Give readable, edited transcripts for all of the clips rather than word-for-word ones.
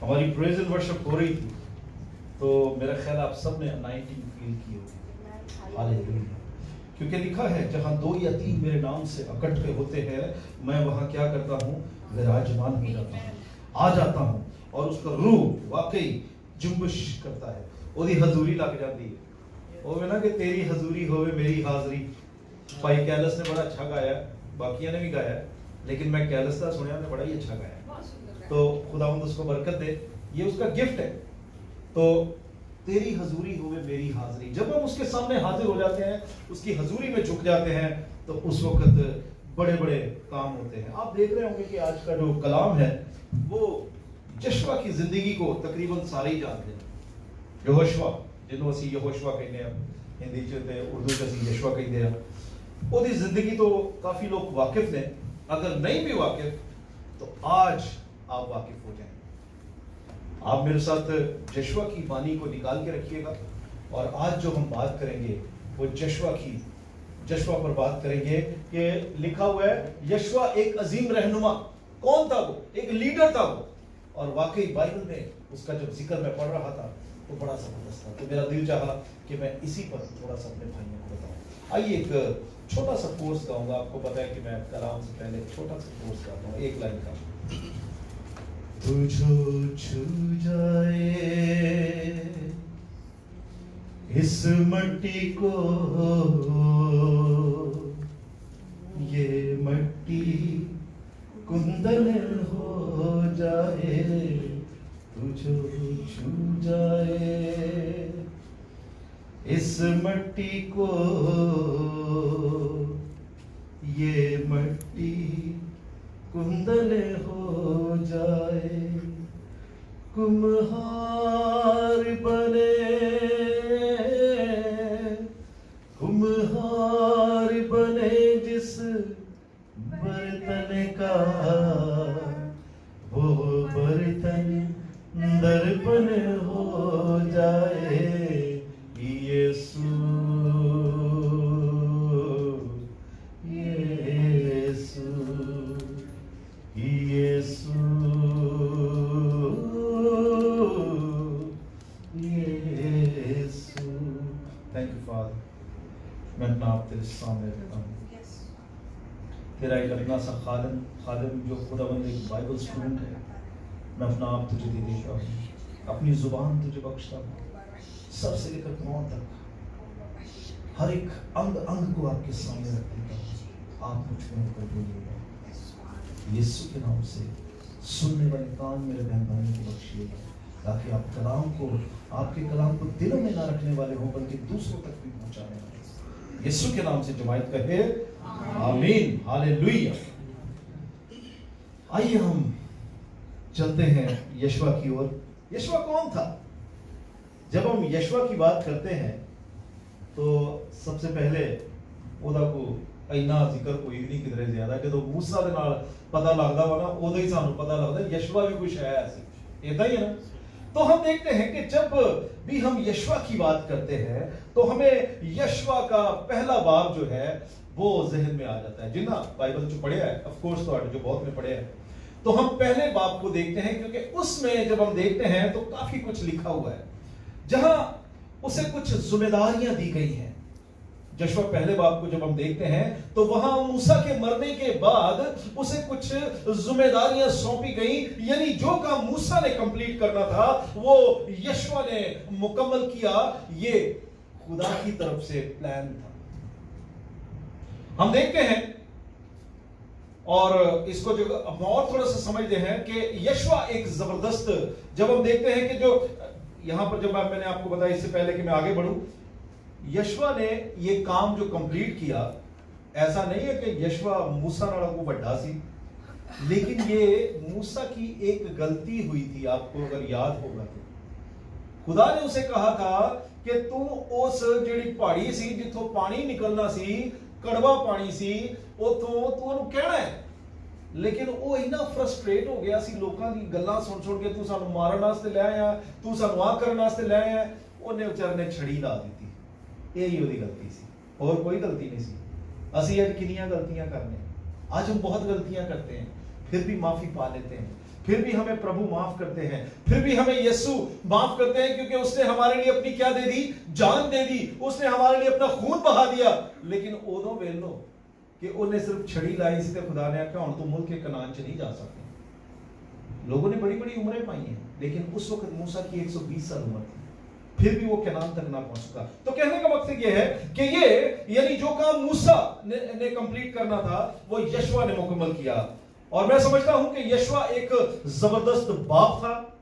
ہماری praise and worship ہو رہی تھی تو میرا خیال آپ سب نے انائنٹنگ فیل کی ہوگی. ہاللیلویا. کیونکہ لکھا ہے جہاں 2 یا 3 میرے نام سے اکٹھے ہوتے ہیں میں وہاں کیا کرتا ہوں؟ وراجمان ہو جاتا ہوں, آ جاتا ہوں, اور اس کا روح واقعی جنبش کرتا ہے. وہی حضوری لگ جاتی ہے. وہ نا کہ تیری حضوری ہوئے میری حاضری. بھائی کیلس نے بڑا اچھا گایا, باقیہ نے بھی گایا, لیکن میں کیلس کا سنیا نے بڑا ہی اچھا گایا. تو خداوند اس کو برکت دے, یہ اس کا گفٹ ہے. تو تیری حضوری ہوئے میری حاضری. جب ہم اس کے سامنے حاضر ہو جاتے ہیں, اس کی حضوری میں جھک جاتے ہیں, تو اس وقت بڑے بڑے کام ہوتے ہیں. آپ دیکھ رہے ہوں گے کہ آج کا جو کلام ہے وہ یشوع کی زندگی کو تقریباً سارے ہی جانتے ہیں. یہوشوا جنوں اسی یہوشوا کہتے ہیں, ہندی چ اردو چ یشوع کہتے ہیں. وہ زندگی تو کافی لوگ واقف ہیں. اگر نہیں بھی واقف تو آج آپ واقف ہو جائیں. آپ میرے ساتھ یشوع کی بانی کو نکال کے رکھیے گا, اور آج جو ہم بات کریں گے وہ یشوع پر بات کریں گے. کہ لکھا ہوا ہے یشوع ایک عظیم رہنما. کون تھا وہ؟ ایک لیڈر تھا وہ. اور واقعی بائبل میں اس کا جب ذکر میں پڑھ رہا تھا تو بڑا زبردست تھا. تو میرا دل چاہا کہ میں اسی پر تھوڑا سا اپنے بھائیوں کو بتاؤں. آئیے ایک چھوٹا سا کورس گاؤں گا. آپ کو پتا ہے کہ میں کلام سے پہلے چھوٹا سا کورس گاتا ہوں, ایک لائن کا. تجھو چھو جائے اس مٹی کو, یہ مٹی کندن ہو جائے. تجھو چھو جائے اس مٹی کو, یہ مٹی کندن ہو جائے. کمہار بنے جس برتن کا, وہ برتن درپن ہو جائے. یسوع تھینک یو فادر. میں اپنا آپ تیرے سامنے رکھتا ہوں. تیرا ایک اپنا سا خادم جو خداوند ایک بائبل اسٹوڈنٹ ہے, میں اپنا آپ تجھے دے دیتا ہوں. اپنی زبان تجھے بخشتا ہوں, سر سے لے کر پاؤں تک ہر ایک انگ کو آپ کے سامنے رکھ دیتا ہوں. آپ مجھ میں ہو کر بولیے گا. یسوع کے نام سے سننے والے کان میرے بہن بھائیوں کو بخشیے گا, تاکہ آپ کے کلام کو دلوں میں نہ رکھنے والے ہوں بلکہ دوسروں تک بھی پہنچانے والے. یسوع کے نام سے جماعت کہے آمین. ہاللیلویا. آئیے ہم چلتے ہیں یشوع کی اور. یشوع کون تھا؟ جب ہم یشوع کی بات کرتے ہیں تو سب سے پہلے ਉਹਦਾ کو ਇੰਨਾ ਜ਼ਿਕਰ ਕੋਈ ਵੀ ਨਹੀਂ ਕਿਧਰੇ ਜ਼ਿਆਦਾ. ਜਦੋਂ ਮੂਸਾ ਦੇ ਨਾਲ ਪਤਾ ਲੱਗਦਾ ਵਾ ਨਾ, ਉਦੋਂ ਹੀ ਸਾਨੂੰ ਪਤਾ ਲੱਗਦਾ ਯਸ਼ਵਾ ਵੀ ਕੁਛ ਹੈ ऐसी. ਏਦਾਂ ਹੀ है ना. تو ہم دیکھتے ہیں کہ جب بھی ہم یشوع کی بات کرتے ہیں تو ہمیں یشوع کا پہلا باب جو ہے وہ ذہن میں آ جاتا ہے. جنہاں بائبل جو پڑھے ہے آف کورس تو جو بہت میں پڑھے ہیں, تو ہم پہلے باب کو دیکھتے ہیں کیونکہ اس میں جب ہم دیکھتے ہیں تو کافی کچھ لکھا ہوا ہے, جہاں اسے کچھ ذمہ داریاں دی گئی ہیں. یشوع پہلے باب کو جب ہم دیکھتے ہیں تو وہاں موسیٰ کے مرنے کے بعد اسے کچھ ذمہ داریاں سونپی گئیں. یعنی جو کام موسیٰ نے کمپلیٹ کرنا تھا وہ یشوع نے مکمل کیا. یہ خدا کی طرف سے پلان تھا. ہم دیکھتے ہیں اور اس کو جو اب اور تھوڑا سا سمجھتے ہیں کہ یشوع ایک زبردست, جب ہم دیکھتے ہیں کہ جو یہاں پر جب میں نے آپ کو بتایا اس سے پہلے کہ میں آگے بڑھوں, یشوع نے یہ کام جو کمپلیٹ کیا, ایسا نہیں ہے کہ یشوع موسیٰ نال کو بڑا سی, لیکن یہ موسیٰ کی ایک غلطی ہوئی تھی. آپ کو اگر یاد ہوگا تو خدا نے اسے کہا تھا کہ تو اس جڑی پہاڑی سی جتوں پانی نکلنا سی, کڑوا پانی سی, اتوں تو انہوں کہنا ہے. لیکن وہ اتنا فرسٹریٹ ہو گیا سی لوکاں دی گلاں سن سن کے, تو سانو مارن واسطے لے آیا, تو سانو آ کرن واسطے لے آیا. انہیں بیچارے نے چھڑی لا دیتی. یہی وہی غلطی سی, اور کوئی غلطی نہیں سی. اسی اج کنیاں غلطیاں کرنے, آج ہم بہت غلطیاں کرتے ہیں پھر بھی معافی پا لیتے ہیں, फिर भी हमें प्रभु माफ करते हैं, फिर भी हमें यीशु माफ करते हैं, क्योंकि उसने हमारे लिए अपनी क्या दे दी? जान दे दी, उसने हमारे लिए अपना खून बहा दिया। लेकिन उदों वेलो कि उन्हें सिर्फ छड़ी लाई सी, खुदा ने आख्या हुण तू मुल्क कनान च नहीं जा सकता। लोगों ने बड़ी बड़ी उम्रें पाई हैं, लेकिन उस वक्त मूसा की 120 साल उम्र थी, फिर भी वो कनान तक ना पहुंच सका। तो कहने का मकसद ये है कि ये यानी जो काम मूसा ने कंप्लीट करना था, वो यशवा ने मुकम्मल किया। और मैं समझता हूं कि यशवा एक जबरदस्त बाप था,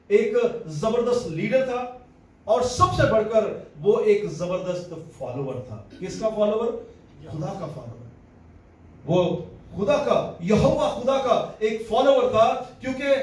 एक जबरदस्त लीडर था, और सबसे बढ़कर वो एक जबरदस्त फॉलोवर था। किसका फॉलोवर? खुदा का फॉलोवर। वो खुदा का, यहोवा खुदा का एक फॉलोवर था, क्योंकि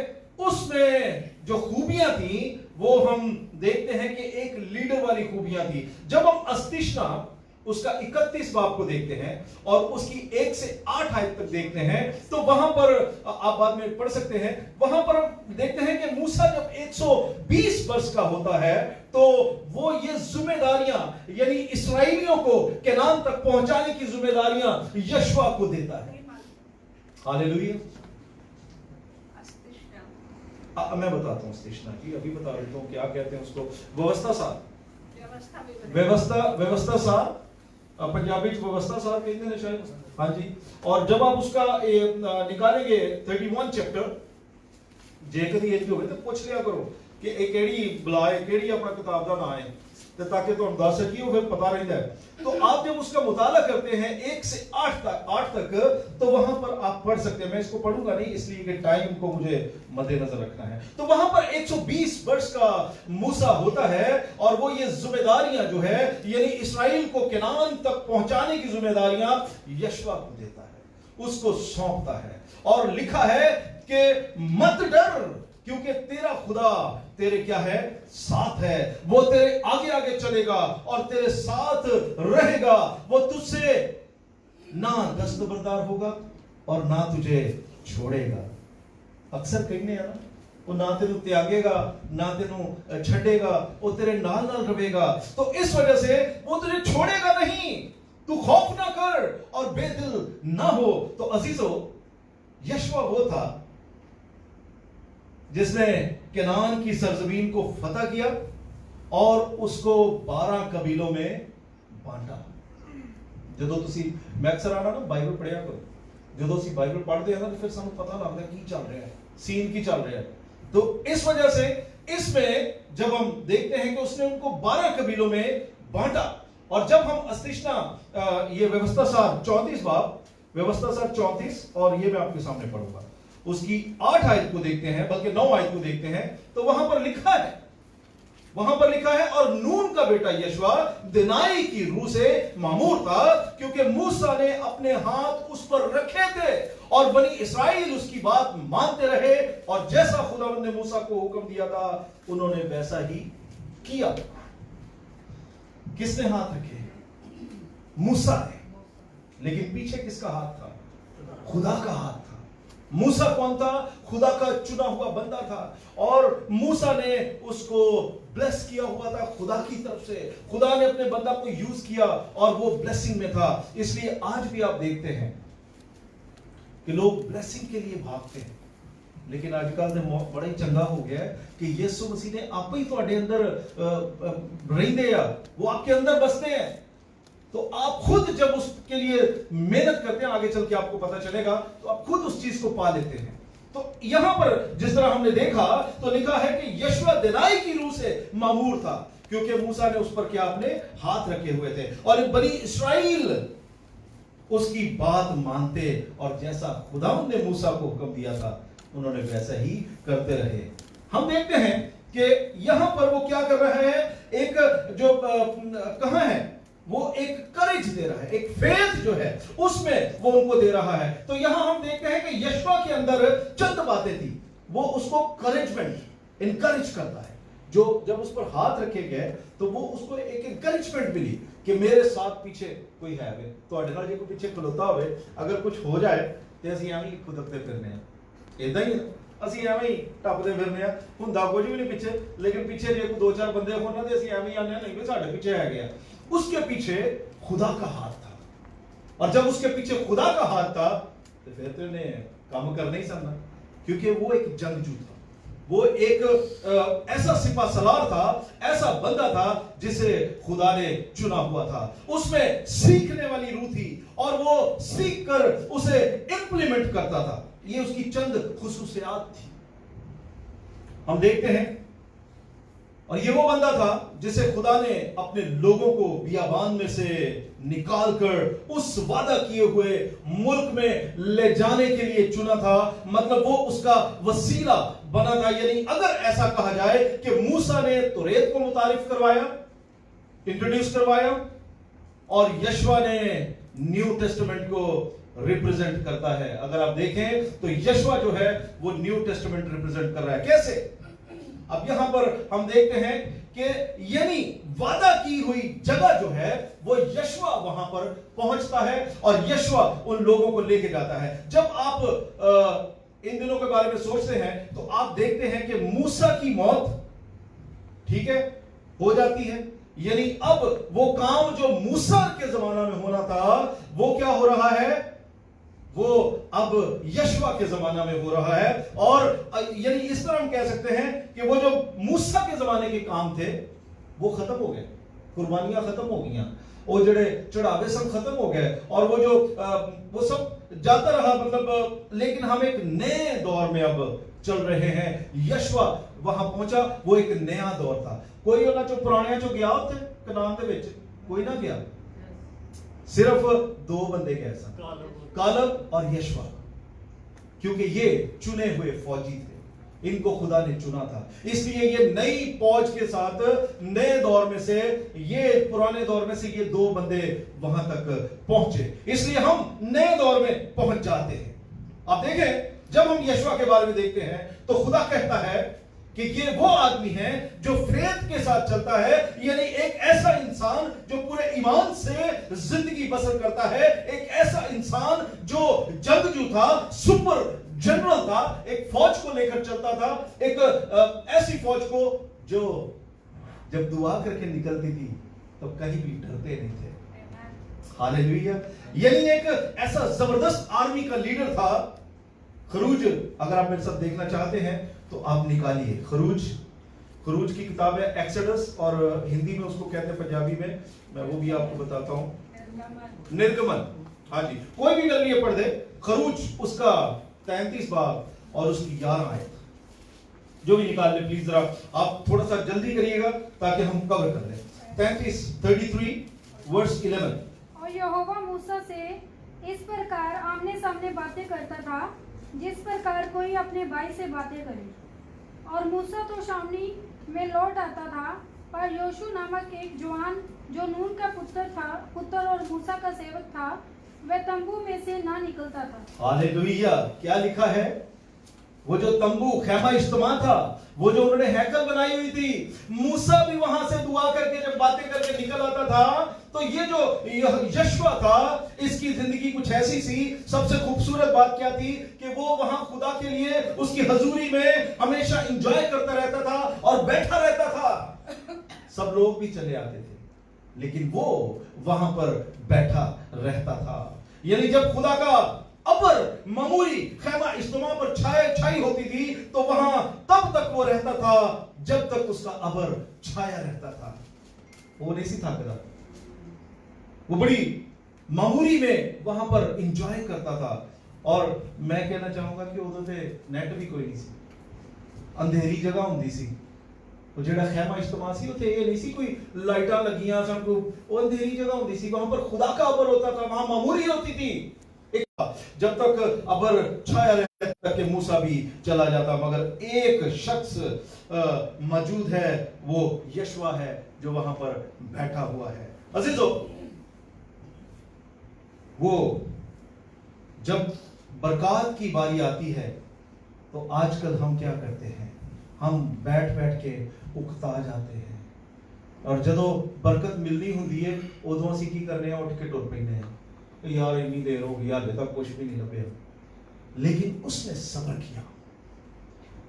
उसमें जो खूबियां थी वो हम देखते हैं कि एक लीडर वाली खूबियां थी। जब हम अस्तिष्णा उसका 31 बाब को देखते हैं और उसकी 1 से 8 आयत तक देखते हैं, तो वहां पर आप बाद में पढ़ सकते हैं, वहां पर हम देखते हैं कि मूसा जब 120 वर्ष का होता है, तो वो ये जिम्मेदारियां यानी इस्राएलियों को कनान तक पहुंचाने की जिम्मेदारियां यशवा को देता है। हालेलुया। मैं बताता हूं अस्तिष्णा की, अभी बता देता हूं क्या कहते हैं उसको। व्यवस्था सार, व्यवस्था सार, पंजाबी व्यवस्था सार कहते हैं शायद, हाँ जी। और जब आप उसका निकालेंगे 31 चैप्टर, जे कदी इंज होवे तो पूछ लिया करो कि एक केड़ी बुलाए, केड़ी अपना किताब का नाम है, तो ताकि तुम दस सकियो, फिर पता रहता है। तो आप जब उसका मुताला करते हैं 1 से 8 तक, तो वहां पर आप पढ़ सकते हैं। मैं इसको पढ़ूंगा नहीं, इसलिए कि टाइम को मुझे मद्देनजर रखना है। तो वहां पर 120 वर्ष का मूसा होता है, और वो ये जिम्मेदारियां जो है यानी इस्राएल को कनान तक पहुंचाने की जिम्मेदारियां यशवा को देता है, उसको सौंपता है। और लिखा है कि मत डर, क्योंकि तेरा खुदा तेरे क्या है? साथ है। वो तेरे आगे आगे चलेगा और तेरे साथ रहेगा। वो तुझसे ना दस्तबरदार होगा और ना तुझे छोड़ेगा। अक्सर कहने हैं ना, वो ना तेनू त्यागेगा, ना तेनू छड़ेगा, वो तेरे नाल नाल रहेगा। तो इस वजह से वो तुझे छोड़ेगा नहीं। तू खौफ ना कर और बेदिल ना हो। तो अजीजों, यशवा वो था जिसने कनान की सरजमीन को फतह किया और उसको 12 कबीलों में बांटा। जो तुसी मैं अक्सर आना ना बाइबल पढ़िया करो, जो तुसी बाइबल पढ़ते हैं ना, तो फिर सानू पता लगता है की चल रहा है, सीन की चल रहा है। तो इस वजह से इसमें जब हम देखते हैं कि उसने उनको 12 कबीलों में बांटा। और जब हम अस्तिष्णा ये व्यवस्था सार 34 बाब, व्यवस्था सार 34, और ये मैं आपके सामने पढ़ूंगा, उसकी 8 आयत को देखते हैं, बल्कि 9 आयत को देखते हैं, तो वहां पर लिखा है, और नून का बेटा यशवा दिनाई की रूह से मामूर था, क्योंकि मूसा ने अपने हाथ उस पर रखे थे और बनी इस्राएल उसकी बात मानते रहे, और जैसा खुदावंद ने मूसा को हुक्म दिया था उन्होंने वैसा ही किया। किसने हाथ रखे? मूसा ने। लेकिन पीछे किसका हाथ था? खुदा का हाथ था। मूसा कौन था? खुदा का चुना हुआ बंदा था, और मूसा ने उसको ब्लेस किया हुआ था खुदा की तरफ से। खुदा ने अपने बंदा को यूज किया और वो ब्लेसिंग में था। इसलिए आज भी आप देखते हैं कि लोग ब्लेसिंग के लिए भागते हैं, लेकिन आजकल तो बड़ा ही चंगा हो गया है कि यीशु मसीह ने आप ही ਤੁਹਾਡੇ अंदर ਰਹਿੰਦੇ ਆ, वो आपके अंदर बसते हैं। तो आप खुद जब उसके लिए मेहनत करते हैं, आगे चल के आपको पता चलेगा, तो आप खुद उस चीज को पा लेते हैं। तो यहां पर जिस तरह हमने देखा, तो लिखा है कि यशवा दिनाई की रूह से मामूर था, क्योंकि मूसा ने उस पर क्या अपने हाथ रखे हुए थे, और बनी इस्राएल उसकी बात मानते, और जैसा खुदा ने मूसा को हुक्म दिया था उन्होंने वैसा ही करते रहे। हम देखते हैं कि यहां पर वो क्या कर रहा है, एक जो कहां है, वो एक करेज दे रहा है, एक फेथ जो है उसमें वो उनको दे रहा है। तो यहां हम देखते हैं कि यशवा के अंदर चंद बातें थी, वो उसको करेजमेंट, इनकरेज करता है। जो जब उस पर हाथ रखे गए तो वो उसको एक इनकरेजमेंट मिली कि मेरे साथ पीछे कोई है वे, ਤੁਹਾਡੇ ਨਾਲ ਜੇ ਕੋਈ ਪਿੱਛੇ ਖਲੋਤਾ ਹੋਵੇ, ਅਗਰ ਕੁਝ ਹੋ ਜਾਏ ਤੇ ਅਸੀਂ ਐਵੇਂ ਹੀ ਖੁਦਕਦੇ ਫਿਰਨੇ ਆ, ਇਦਾਂ ਹੀ ਅਸੀਂ ਐਵੇਂ ਹੀ ਟੱਪਦੇ ਫਿਰਨੇ ਆ, ਹੁੰਦਾ ਕੁਝ ਵੀ ਨਹੀਂ ਪਿੱਛੇ, ਲੇਕਿਨ ਪਿੱਛੇ ਜੇ ਕੋਈ 2-4 ਬੰਦੇ ਹੋਣ ਤੇ ਅਸੀਂ ਐਵੇਂ ਹੀ ਆਨੇ ਨਹੀਂ ਵੀ ਸਾਡੇ ਪਿੱਛੇ ਹੈ ਗਿਆ। उसके पीछे खुदा का हाथ था, और जब उसके पीछे खुदा का हाथ था तो फिर तो इन्हें काम करना ही सकना, क्योंकि वो एक जंगजू था, वो एक ऐसा सिपा सलार था, ऐसा बंदा था जिसे खुदा ने चुना हुआ था। उसमें सीखने वाली रूह थी और वो सीख कर उसे इंप्लीमेंट करता था। ये उसकी चंद खुसूसियात थी। हम देखते हैं, और ये वो बंदा था जिसे खुदा ने अपने लोगों को बियाबान में से निकाल कर उस वादा किए हुए मुल्क में ले जाने के लिए चुना था। मतलब वो उसका वसीला बना था। यानी अगर ऐसा कहा जाए कि मूसा ने तौरात को मुतारिफ करवाया, इंट्रोड्यूस करवाया, और यशवा ने न्यू टेस्टामेंट को रिप्रेजेंट करता है। अगर आप देखें तो यशवा जो है वो न्यू टेस्टामेंट रिप्रेजेंट कर रहा है। कैसे? अब यहां पर हम देखते हैं कि यानी वादा की हुई जगह जो है वो यशवा वहां पर पहुंचता है और यशवा उन लोगों को लेके जाता है। जब आप इन दिनों के बारे में सोचते हैं तो आप देखते हैं कि मूसा की मौत, ठीक है, हो जाती है। यानी अब वो काम जो मूसा के जमाना में होना था वो क्या हो रहा है, वो अब यशवा के जमाना में हो रहा है। और यानी इस तरह हम कह सकते हैं कि वो जो मूसा के जमाने के काम थे वो खत्म हो गए, कुर्बानियां खत्म हो गई, वो जड़े चढ़ावे सब खत्म हो गए, और वो जो वो सब जाता रहा, मतलब लेकिन हम एक नए दौर में अब चल रहे हैं। यशवा वहां पहुंचा, वो एक नया दौर था। कोई ना जो पुराने जो गया थे कनान दे विच, कोई ना गया, सिर्फ दो बंदे गए सन, कालेब और यशवा, क्योंकि ये चुने हुए फौजी थे, इनको खुदा ने चुना था। इसलिए ये नई फौज के साथ नए दौर में से, ये पुराने दौर में से ये दो बंदे वहां तक पहुंचे। इसलिए हम नए दौर में पहुंच जाते हैं। आप देखें, जब हम यशवा के बारे में देखते हैं तो खुदा कहता है कि ये वो आदमी है जो फेथ के साथ चलता है, यानी एक ऐसा इंसान जो पूरे ईमान से जिंदगी बसर करता है, एक ऐसा इंसान जो जंगजू था, सुपर जनरल था, एक फौज को लेकर चलता था, एक ऐसी फौज को जो जब दुआ करके निकलती थी तो कहीं भी डरते नहीं थे। हालेलुया। यानी एक ऐसा जबरदस्त आर्मी का लीडर था। खरूज, अगर आप मेरे साथ देखना चाहते हैं तो आप निकालिए खरूज की किताब है, एक्सोडस, और हिंदी में उसको कहते हैं, पंजाबी में मैं वो भी आपको बताता हूं, निर्गमन। हाँ जी, कोई भी गलती पढ़ दे, खरूज उसका 33 बाब और उसकी 11 आयत, जो भी निकाल ले प्लीज, जरा आप थोड़ा सा जल्दी करिएगा ताकि हम कवर कर लें। 33 वर्स 11। और यहोवा मूसा से इस प्रकार आमने सामने बातें करता था जिस प्रकार कोई अपने भाई से बातें करे। और मूसा तो शामनी में लौट आता था, पर योशू नामक एक जवान जो नून का पुत्र और मूसा का सेवक था, वह तंबू में से ना निकलता था। हालेलुया। क्या लिखा है? वो जो तंबू खैमा इज्तिमा था, वो जो उन्होंने हैकल बनाई हुई थी, मूसा भी वहां से दुआ करके जब बातें करके निकल आता था, तो ये जो यशवा था, इसकी जिंदगी कुछ ऐसी सी। सबसे खूबसूरत बात क्या थी कि वो वहां खुदा के लिए उसकी हजूरी में हमेशा एंजॉय करता रहता था और बैठा रहता था। सब लोग भी चले आते थे, लेकिन वो वहां पर बैठा रहता था। यानी जब खुदा का अबर मामूली खैमा इज्तिमा पर छाई होती थी, तो वहां तब तक वो रहता था जब तक उसका अबर छाया रहता था। वो नहीं सी था कदा, वो बड़ी मामूली में वहां पर एंजॉय करता था। और मैं कहना चाहूंगा कि उधर से नेट भी कोई नहीं सी, अंधेरी जगह होंदी सी। वो जेड़ा खैमा इज्तिमा सी, उथे ये नहीं सी कोई लाइटां लगियां सन, वो अंधेरी जगह होंदी सी, वहां पर खुदा का अबर होता था, वहां मामूली होती थी। जब तक अबर छाया रहता तक के मूसा भी चला जाता, मगर एक शख्स मौजूद है, वो यशवा है जो वहां पर बैठा हुआ है। अजीजों, वो जब बरकत की बारी आती है तो आजकल हम क्या करते हैं, हम बैठ बैठ के उकता जाते हैं, और जदों बरकत मिलनी होंदी है उदों असीं की करने हैं, उठ के टुर पैंदे हैं, यार इतनी देर हो गई, हाले तक कुछ भी नहीं लभ्या। लेकिन उसने सब्र किया,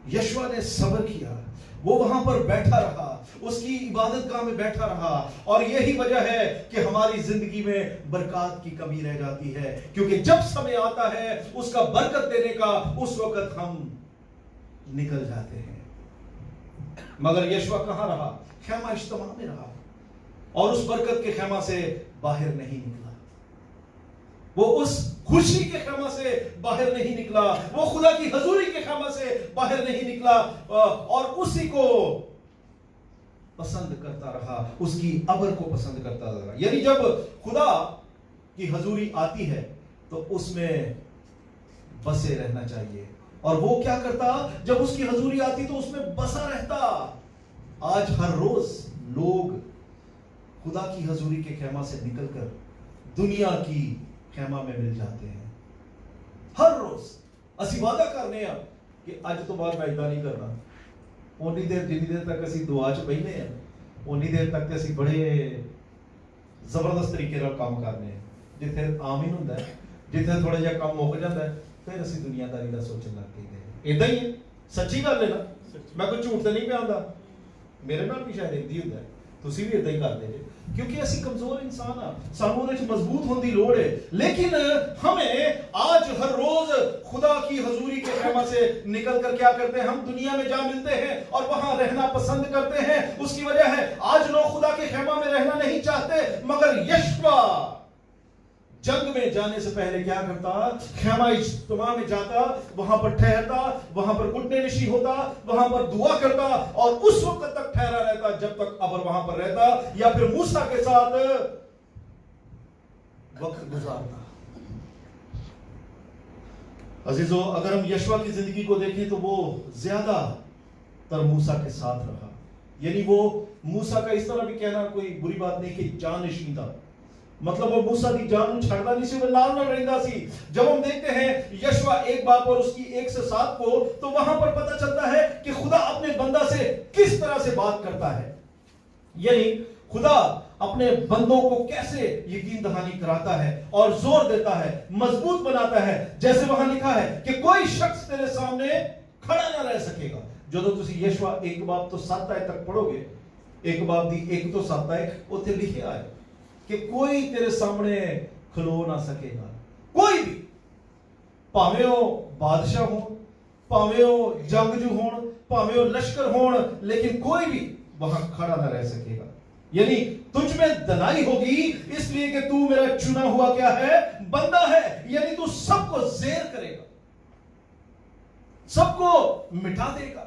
यशवा ने सब्र किया, वो वहां पर बैठा रहा, उसकी इबादत गाह में बैठा रहा। और यही वजह है कि हमारी जिंदगी में बरकत की कमी रह जाती है, क्योंकि जब समय आता है उसका बरकत देने का, उस वक्त हम निकल जाते हैं। मगर यशवा कहाँ रहा? खैमा इज्तिमा में रहा और उस बरकत के खैमा से बाहर नहीं निकला। वो उस खुशी के खैमा से बाहर नहीं निकला, वो खुदा की हजूरी के खैमा से बाहर नहीं निकला और उसी को पसंद करता रहा, उसकी अबर को पसंद करता रहा। यानी जब खुदा की हजूरी आती है तो उसमें बसे रहना चाहिए। और वो क्या करता? जब उसकी हजूरी आती तो उसमें बसा रहता। आज हर रोज लोग खुदा की हजूरी के खेमा से निकलकर दुनिया की खेमा में मिल जाते हैं। हर रोज असी वादा करने कि अज तो बाद मैं इदा नहीं करना, उन्नी देर जिन्नी देर तक असी दुआ च बहने हैं उन्नी देर तक असी बड़े जबरदस्त तरीके नाल काम करने हैं। जिथे आमीन हुंदा है, जिथे थोड़ा जिहा काम मुक जाता है, फिर असी दुनियादारी का सोचने लग गए। इदा ही है, सच्ची गल है ना, मैं कोई झूठ तो नहीं पिया, मेरे नाल भी शायद इदा ही हुंदा है, तुसी भी इदा ही करदे जे, क्योंकि असी कमजोर इंसान आ, सानू उहदे च मजबूत होने की लोड़ है। लेकिन हमें आज हर रोज खुदा की हजूरी के खेमा से निकल कर क्या करते हैं? हम दुनिया में जा मिलते हैं और वहां रहना पसंद करते हैं। उसकी वजह है आज लोग खुदा के खेमा में रहना नहीं चाहते, मगर यशवा जंग में जाने से पहले क्या करता? खेमा इज्तिमा में जाता, वहां पर ठहरता, वहां पर घुटने नशी होता, वहां पर दुआ करता और उस वक्त तक ठहरा रहता जब तक अबर वहां पर रहता, या फिर मूसा के साथ वक्त गुजारता। अजीजों, अगर हम यशवा की जिंदगी को देखें तो वो ज्यादातर मूसा के साथ रहा। यानी वो मूसा का इस तरह भी कहना कोई बुरी बात नहीं कि जानशीन था, मतलब वो मूसा की जान छड़ता नहीं सी, वो नाल नाल रहिंदा सी। जब हम देखते हैं यशवा 1 बाब और उसकी 1 से 7 को, तो वहां पर पता चलता है कि खुदा अपने बंदा से किस तरह से बात करता है। यानी खुदा अपने बंदों को कैसे यकीन दहानी कराता है और जोर देता है, मजबूत बनाता है। जैसे वहां लिखा है कि कोई शख्स तेरे सामने खड़ा ना रह सकेगा। जो तुसी यशवा 1 बाब तो 7 आयत तक पढ़ोगे, 1 बाब दी 1 तो 7 आयत उत्थे लिखिया है कि कोई तेरे सामने खलो ना सकेगा। कोई भी, भावे वो बादशाह हो, भावे वो जंगजू हो, भावे वो लश्कर हो, लेकिन कोई भी वहां खड़ा ना रह सकेगा। यानी तुझ में दनाई होगी इसलिए कि तू मेरा चुना हुआ क्या है? बंदा है। यानी तू सबको जेर करेगा, सबको मिटा देगा।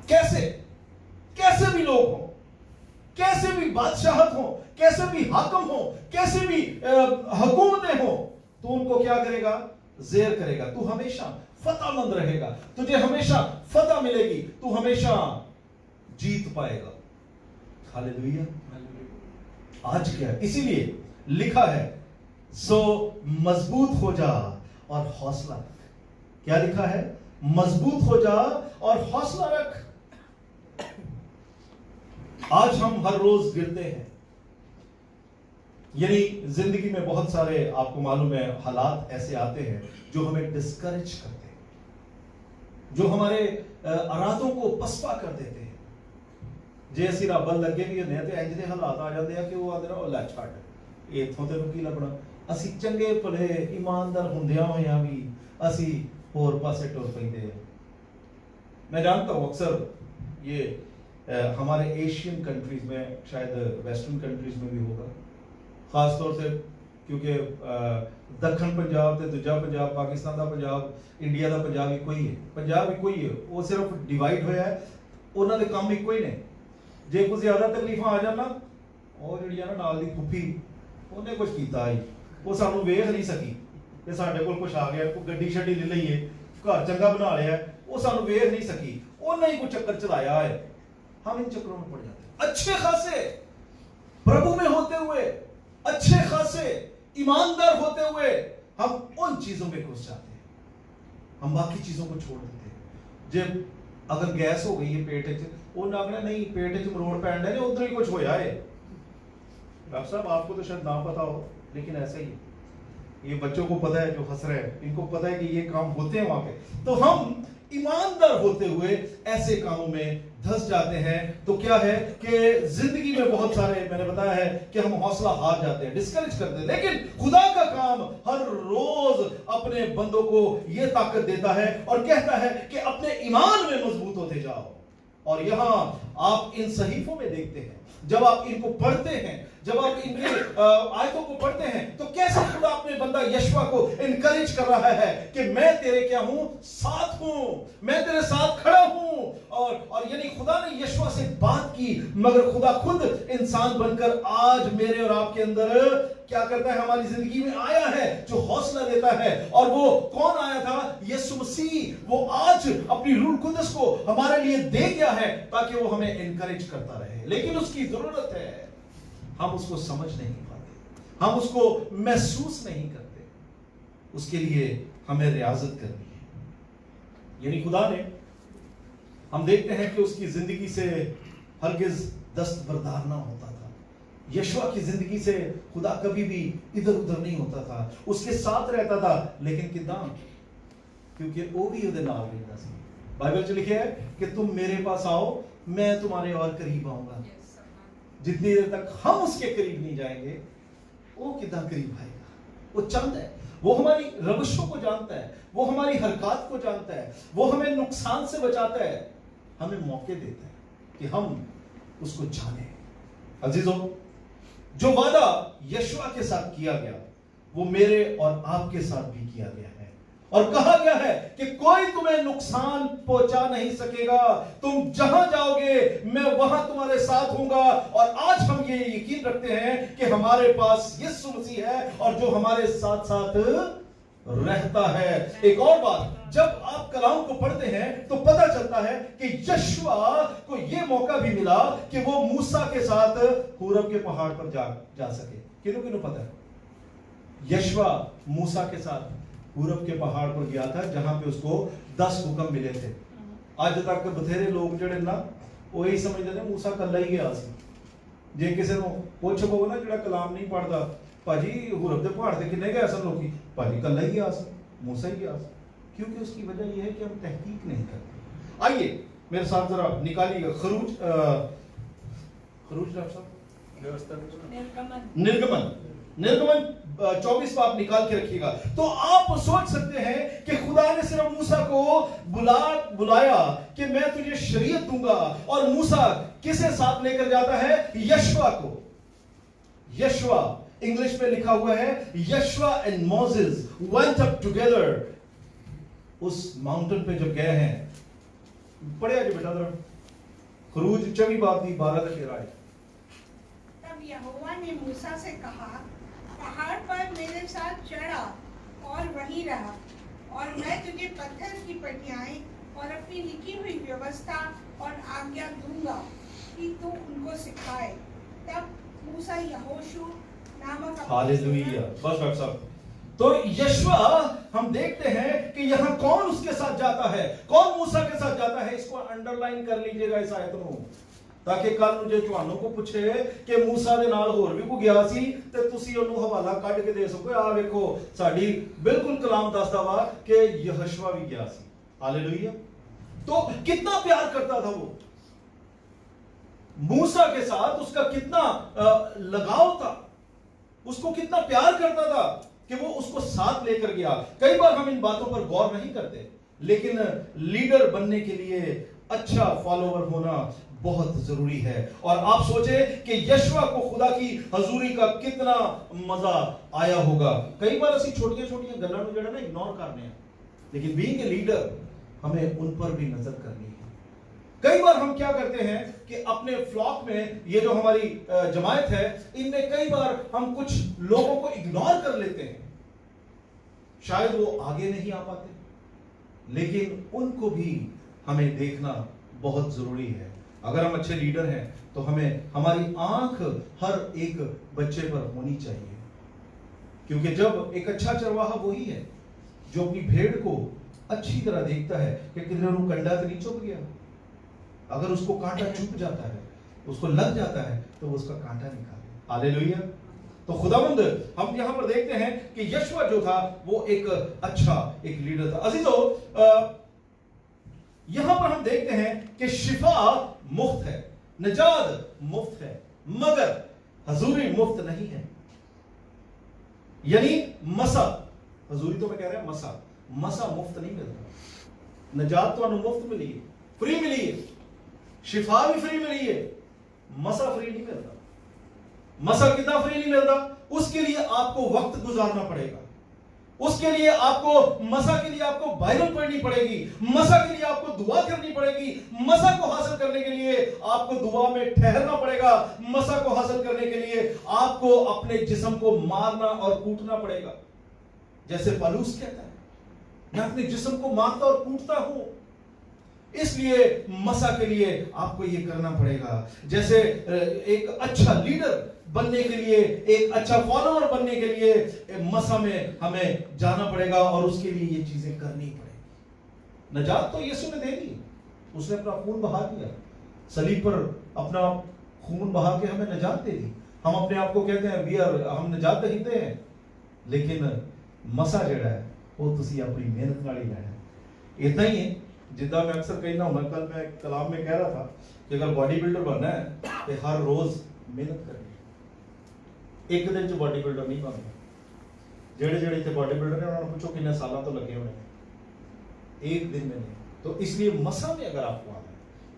कैसे? कैसे भी लोग हो, कैसे भी बादशाहत हो, कैसे भी हाकम हो, कैसे भी हुकूमतें हो, तू उनको क्या करेगा? जेर करेगा। तू हमेशा फतहमंद रहेगा, तुझे हमेशा फतह मिलेगी, तू हमेशा जीत पाएगा। हालेलुया। आज क्या? इसीलिए लिखा है, सो मजबूत हो जा और हौसला रख। क्या लिखा है? मजबूत हो जा और हौसला रख। आज हम हर रोज गिरते हैं। यानी जिंदगी में बहुत सारे, आपको मालूम है, हालात ऐसे आते हैं जो हमें डिस्करेज करते हैं, जो हमारे इरादों को पसपा कर देते हैं। जे असी रब लगे भी होंगे तो इंज दे हालात आ जाते हैं कि वो आदर लै छड्ड, इत्थों तेनों की लभना। असी चंगे भले ईमानदार हुंदियां होइयां भी असी होर पासे टुर पैंदे हैं। मैं जानता हूं अक्सर ये हमारे एशियन कंट्रीज में, शायद वेस्टर्न कंट्रीज में भी होगा, खास तौर से क्योंकि दक्षिण पंजाब ते दूजा पंजाब, पाकिस्तान का पंजाब, इंडिया का पंजाब एक ही है। पंजाब एक ही है, वो सिर्फ डिवाइड होया है, उन्होंने काम एक ही ने। जे कुछ ज्यादा तकलीफां आ जाना, और जिहड़ियां ना नाल दी फुफी उन्हें कुछ कीता ही, वो सानू वेख नहीं सकी कि साडे कोल कुछ आ गया, कोई गड्डी शड्डी ले लईए, घर चंगा बना लिया, वो सानू वेख नहीं सकी, उन्हें ही कोई चक्कर चलाया है। हम इन चक्करों में पड़ जाते हैं। अच्छे खासे प्रभु में होते हुए, अच्छे खासे ईमानदार होते हुए, हम उन चीजों में घुस जाते हैं, हम बाकी चीजों को छोड़ देते हैं। जब अगर गैस हो गई है पेट च, वो आखना नहीं पेट च मरोड़ पैन डे, उधर ही कुछ होया है। डॉक्टर साहब आपको तो शायद ना पता हो, लेकिन ऐसे ही ये बच्चों को पता है जो हंस रहे हैं, इनको पता है कि ये काम होते हैं वहां पे। तो हम ईमानदार होते हुए ऐसे कामों में धंस जाते हैं तो क्या है कि जिंदगी में बहुत सारे, मैंने बताया है कि हम हौसला हार जाते हैं, डिस्करेज करते हैं, लेकिन खुदा का काम हर रोज अपने बंदों को यह ताकत देता है और कहता है कि अपने ईमान में मजबूत होते जाओ। और यहां आप इन सहीफों में देखते हैं, जब आप इनको पढ़ते हैं, जब आप इनके आयतों को पढ़ते हैं, तो कैसे खुदा अपने बंदा यशवा को इनकरेज कर रहा है कि मैं तेरे क्या हूं, साथ हूं, मैं तेरे साथ खड़ा हूं। और यानी खुदा ने यशवा से बात की, मगर खुदा खुद इंसान बनकर आज मेरे और आपके अंदर क्या करता है, हमारी जिंदगी में आया है, जो हौसला देता है। और वो कौन आया था? यीशु मसीह। वो आज अपनी रूह कुदस को हमारे लिए दे गया है ताकि वो हमें इनकरेज करता रहे, लेकिन उसकी जरूरत है, हम उसको समझ नहीं पाते, हम उसको महसूस नहीं करते, उसके लिए हमें रियाजत करनी है। यानी खुदा ने, हम देखते हैं कि उसकी जिंदगी से हरगिज दस्तबरदार ना होता था। यशवा की जिंदगी से खुदा कभी भी इधर उधर नहीं होता था, उसके साथ रहता था, लेकिन कितना, क्योंकि वो भी उधर नाल रहता सी। बाइबल च लिखे है कि तुम मेरे पास आओ, मैं तुम्हारे और करीब आऊंगा। जितनी देर तक हम उसके करीब नहीं जाएंगे, वो कितना करीब आएगा। वो चाहता है, वो हमारी रविशों को जानता है, वो हमारी हरकत को जानता है, वो हमें नुकसान से बचाता है, हमें मौके देता है कि हम उसको जाने। अजीजों, जो वादा यशवा के साथ किया गया वो मेरे और आपके साथ भी किया गया है, और कहा गया है कि कोई तुम्हें नुकसान पहुंचा नहीं सकेगा, तुम जहां जाओगे मैं वहां तुम्हारे साथ हूंगा। और आज हम ये यकीन रखते हैं कि हमारे पास यीशु मसीह है और जो हमारे साथ साथ रहता है। एक और बात, जब आप कलाम को पढ़ते हैं तो पता चलता है कि यशवा को यह मौका भी मिला कि वो मूसा के साथ हूरब के पहाड़ पर जा सके। किन्हों किन्हों पता है? यशवा मूसा के साथ हूरब के पहाड़ पर गया था, जहां पे उसको 10 हुक्म मिले थे। आज तक बथेरे लोग जड़े ना वो यही समझते हैं मूसा कल्ला ही गया सी। जे किसी को पूछ पो ना जो कलाम नहीं पढ़ता, भाजी हूरब के पहाड़ से किन्ने गए सन लोग, भाजी कल्ला ही गया सन, मूसा ही गया सन। क्योंकि उसकी वजह यह है कि हम तहकीक नहीं करते। आइए मेरे साथ जरा निकालिएगा खरूज डॉक्टर साहब, निर्गमन 24 को आप निकाल के रखिएगा। तो आप सोच सकते हैं कि खुदा ने सिर्फ मूसा को बुलाया कि मैं तुझे शरीयत दूंगा, और मूसा किसे साथ लेकर जाता है? यशवा को। यशवा, इंग्लिश में लिखा हुआ है Joshua and Moses went up together. उस माउंटेन पे जब गए हैं, पढ़े आज बेटा जरा खरूज 24 बात 12-13। तब यहोवा ने मूसा से कहा, पहाड़ पर मेरे साथ चढ़ा और वहीं रहा, और मैं तुझे पत्थर की पटियाएं और अपनी लिखी हुई व्यवस्था और आज्ञा दूंगा कि तू उनको सिखाए। तब मूसा यहोशू नामक हालेलुया। बस डॉक्टर साहब, तो यशवा हम देखते हैं कि यहां कौन उसके साथ जाता है, कौन मूसा के साथ जाता है। इसको अंडरलाइन कर लीजिएगा इस आयत में, ताकि कल मुझे ਤੁਹਾਨੂੰ को पूछे कि मूसा ਦੇ ਨਾਲ ਹੋਰ ਵੀ ਕੋਈ ਗਿਆ ਸੀ ਤੇ ਤੁਸੀਂ ਉਹਨੂੰ ਹਵਾਲਾ ਕੱਢ ਕੇ ਦੇ ਸਕੋ। ਆ ਵੇਖੋ ਸਾਡੀ ਬਿਲਕੁਲ ਕਲਾਮ ਦੱਸਦਾ ਵਾ ਕਿ ਯਹੋਸ਼ਵਾ ਵੀ ਗਿਆ ਸੀ। हालेलुया। तो कितना प्यार करता था वो मूसा के साथ, उसका कितना लगाव था, उसको कितना प्यार करता था कि वो उसको साथ लेकर गया। कई बार हम इन बातों पर गौर नहीं करते, लेकिन लीडर बनने के लिए अच्छा फॉलोवर होना बहुत जरूरी है। और आप सोचे कि यशवा को खुदा की हजूरी का कितना मजा आया होगा। कई बार ਅਸੀਂ छोटियां गल्लां ਨੂੰ ਜਿਹੜਾ ਨਾ इग्नोर करने हैं, लेकिन बीइंग ए लीडर हमें उन पर भी नजर करनी है। कई बार हम क्या करते हैं कि अपने फ्लॉक में, ये जो हमारी जमायत है, इनमें कई बार हम कुछ लोगों को इग्नोर कर लेते हैं। शायद वो आगे नहीं आ पाते, लेकिन उनको भी हमें देखना बहुत जरूरी है। अगर हम अच्छे लीडर हैं तो हमें हमारी आंख हर एक बच्चे पर होनी चाहिए, क्योंकि जब एक अच्छा चरवाहा वही है जो अपनी भेड़ को अच्छी तरह देखता है कि किधर वो कंडा तो नहीं चुभ गया। अगर उसको कांटा चुभ जाता है, उसको लग जाता है, तो वो उसका कांटा निकाले। हालेलुया। तो खुदावंद हम यहां पर देखते हैं कि यशवा जो था वो एक अच्छा एक लीडर था। अजीजों, यहां पर हम देखते हैं कि शिफा मुफ्त है, निजात मुफ्त है, मगर हजूरी मुफ्त नहीं है। यानी मसा, हजूरी तो मैं कह रहा हूं मसा मुफ्त नहीं मिलता। निजात तो मुफ्त मिली है, फ्री मिली है, शिफा भी फ्री मिली है, मसा फ्री नहीं मिलता। मसा कितना फ्री नहीं मिलता? उसके लिए आपको वक्त गुजारना पड़ेगा, उसके लिए आपको मसा के लिए आपको बाइबल पढ़नी पड़ेगी, मसा के लिए आपको दुआ करनी पड़ेगी, मसा को हासिल करने के लिए आपको दुआ में ठहरना पड़ेगा, मसा को हासिल करने के लिए आपको अपने जिस्म को मारना और कूटना पड़ेगा। जैसे पौलुस कहता है, मैं अपने जिस्म को मारता और कूटता हूं, इसलिए मसा के लिए आपको यह करना पड़ेगा। जैसे एक अच्छा लीडर बनने के लिए, एक अच्छा फॉलोअर बनने के लिए मसा में हमें जाना पड़ेगा और उसके लिए ये चीजें करनी पड़ेगी। नजात तो यीशु ने दे दी, उसने अपना खून बहा दिया, सलीब पर अपना खून बहा के हमें नजात दे दी। हम अपने आप को कहते हैं हम नजात दहीते हैं, लेकिन मसा जड़ा है वो तुसी अपनी मेहनत वाली लेना है। इतना ही है जिदा मैं अक्सर कहना हूं, कल मैं कलाम में कह रहा था कि अगर बॉडी बिल्डर बनना है तो हर रोज मेहनत करनी, एक दिन च बॉडी बिल्डर नहीं बनता। जेड़े जेड़े इतने बॉडी बिल्डर हैं उन्होंने पूछो कितने सालों तो लगे हुए हैं, एक दिन में नहीं। तो इसलिए मसा में अगर आपको आना है,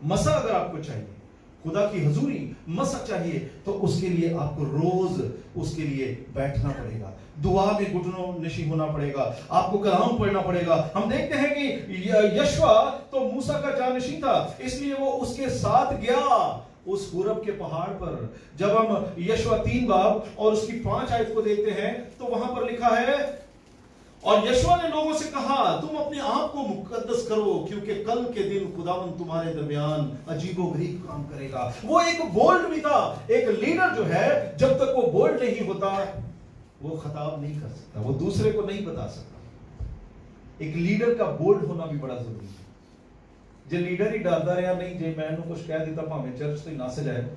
मसा अगर आपको चाहिए, खुदा की हजूरी मसा चाहिए, तो उसके लिए आपको रोज उसके लिए बैठना पड़ेगा, दुआ में घुटनों नशी होना पड़ेगा, आपको कलाम पढ़ना पड़ेगा। हम देखते हैं कि यशवा तो मूसा का जानशी था, इसलिए वो उसके साथ गया उस हुरब के पहाड़ पर। जब हम यशवा 3 बाब और उसकी 5 आयत को देखते हैं तो वहां पर लिखा है, और यशवा ने लोगों से कहा, तुम अपने आप को मुकद्दस करो, क्योंकि कल के दिन खुदावंद तुम्हारे दरमियान अजीबोगरीब काम करेगा। वो एक बोल्ड भी था। एक लीडर जो है, जब तक वो बोल्ड नहीं होता वो खताब नहीं कर सकता, वो दूसरे को नहीं बता सकता। एक लीडर का बोल्ड होना भी बड़ा जरूरी है। जो लीडर ही डरता रहा नहीं, जे मैंने कुछ कह दिता भावें चर्च तो नस जाए,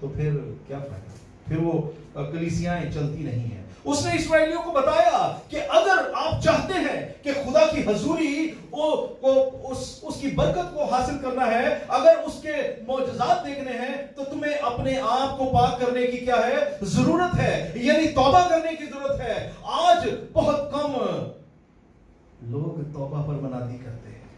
तो फिर क्या फायदा, फिर वो कलीसियाएं चलती नहीं है। उसने इस्राएलियों को बताया कि अगर आप चाहते हैं कि खुदा की हजूरी उसकी बरकत को हासिल करना है, अगर उसके मौजज़ात देखने हैं, तो तुम्हें अपने आप को पाक करने की क्या है, जरूरत है, यानी तौबा करने की जरूरत है। आज बहुत कम लोग तौबा पर मनादी करते हैं।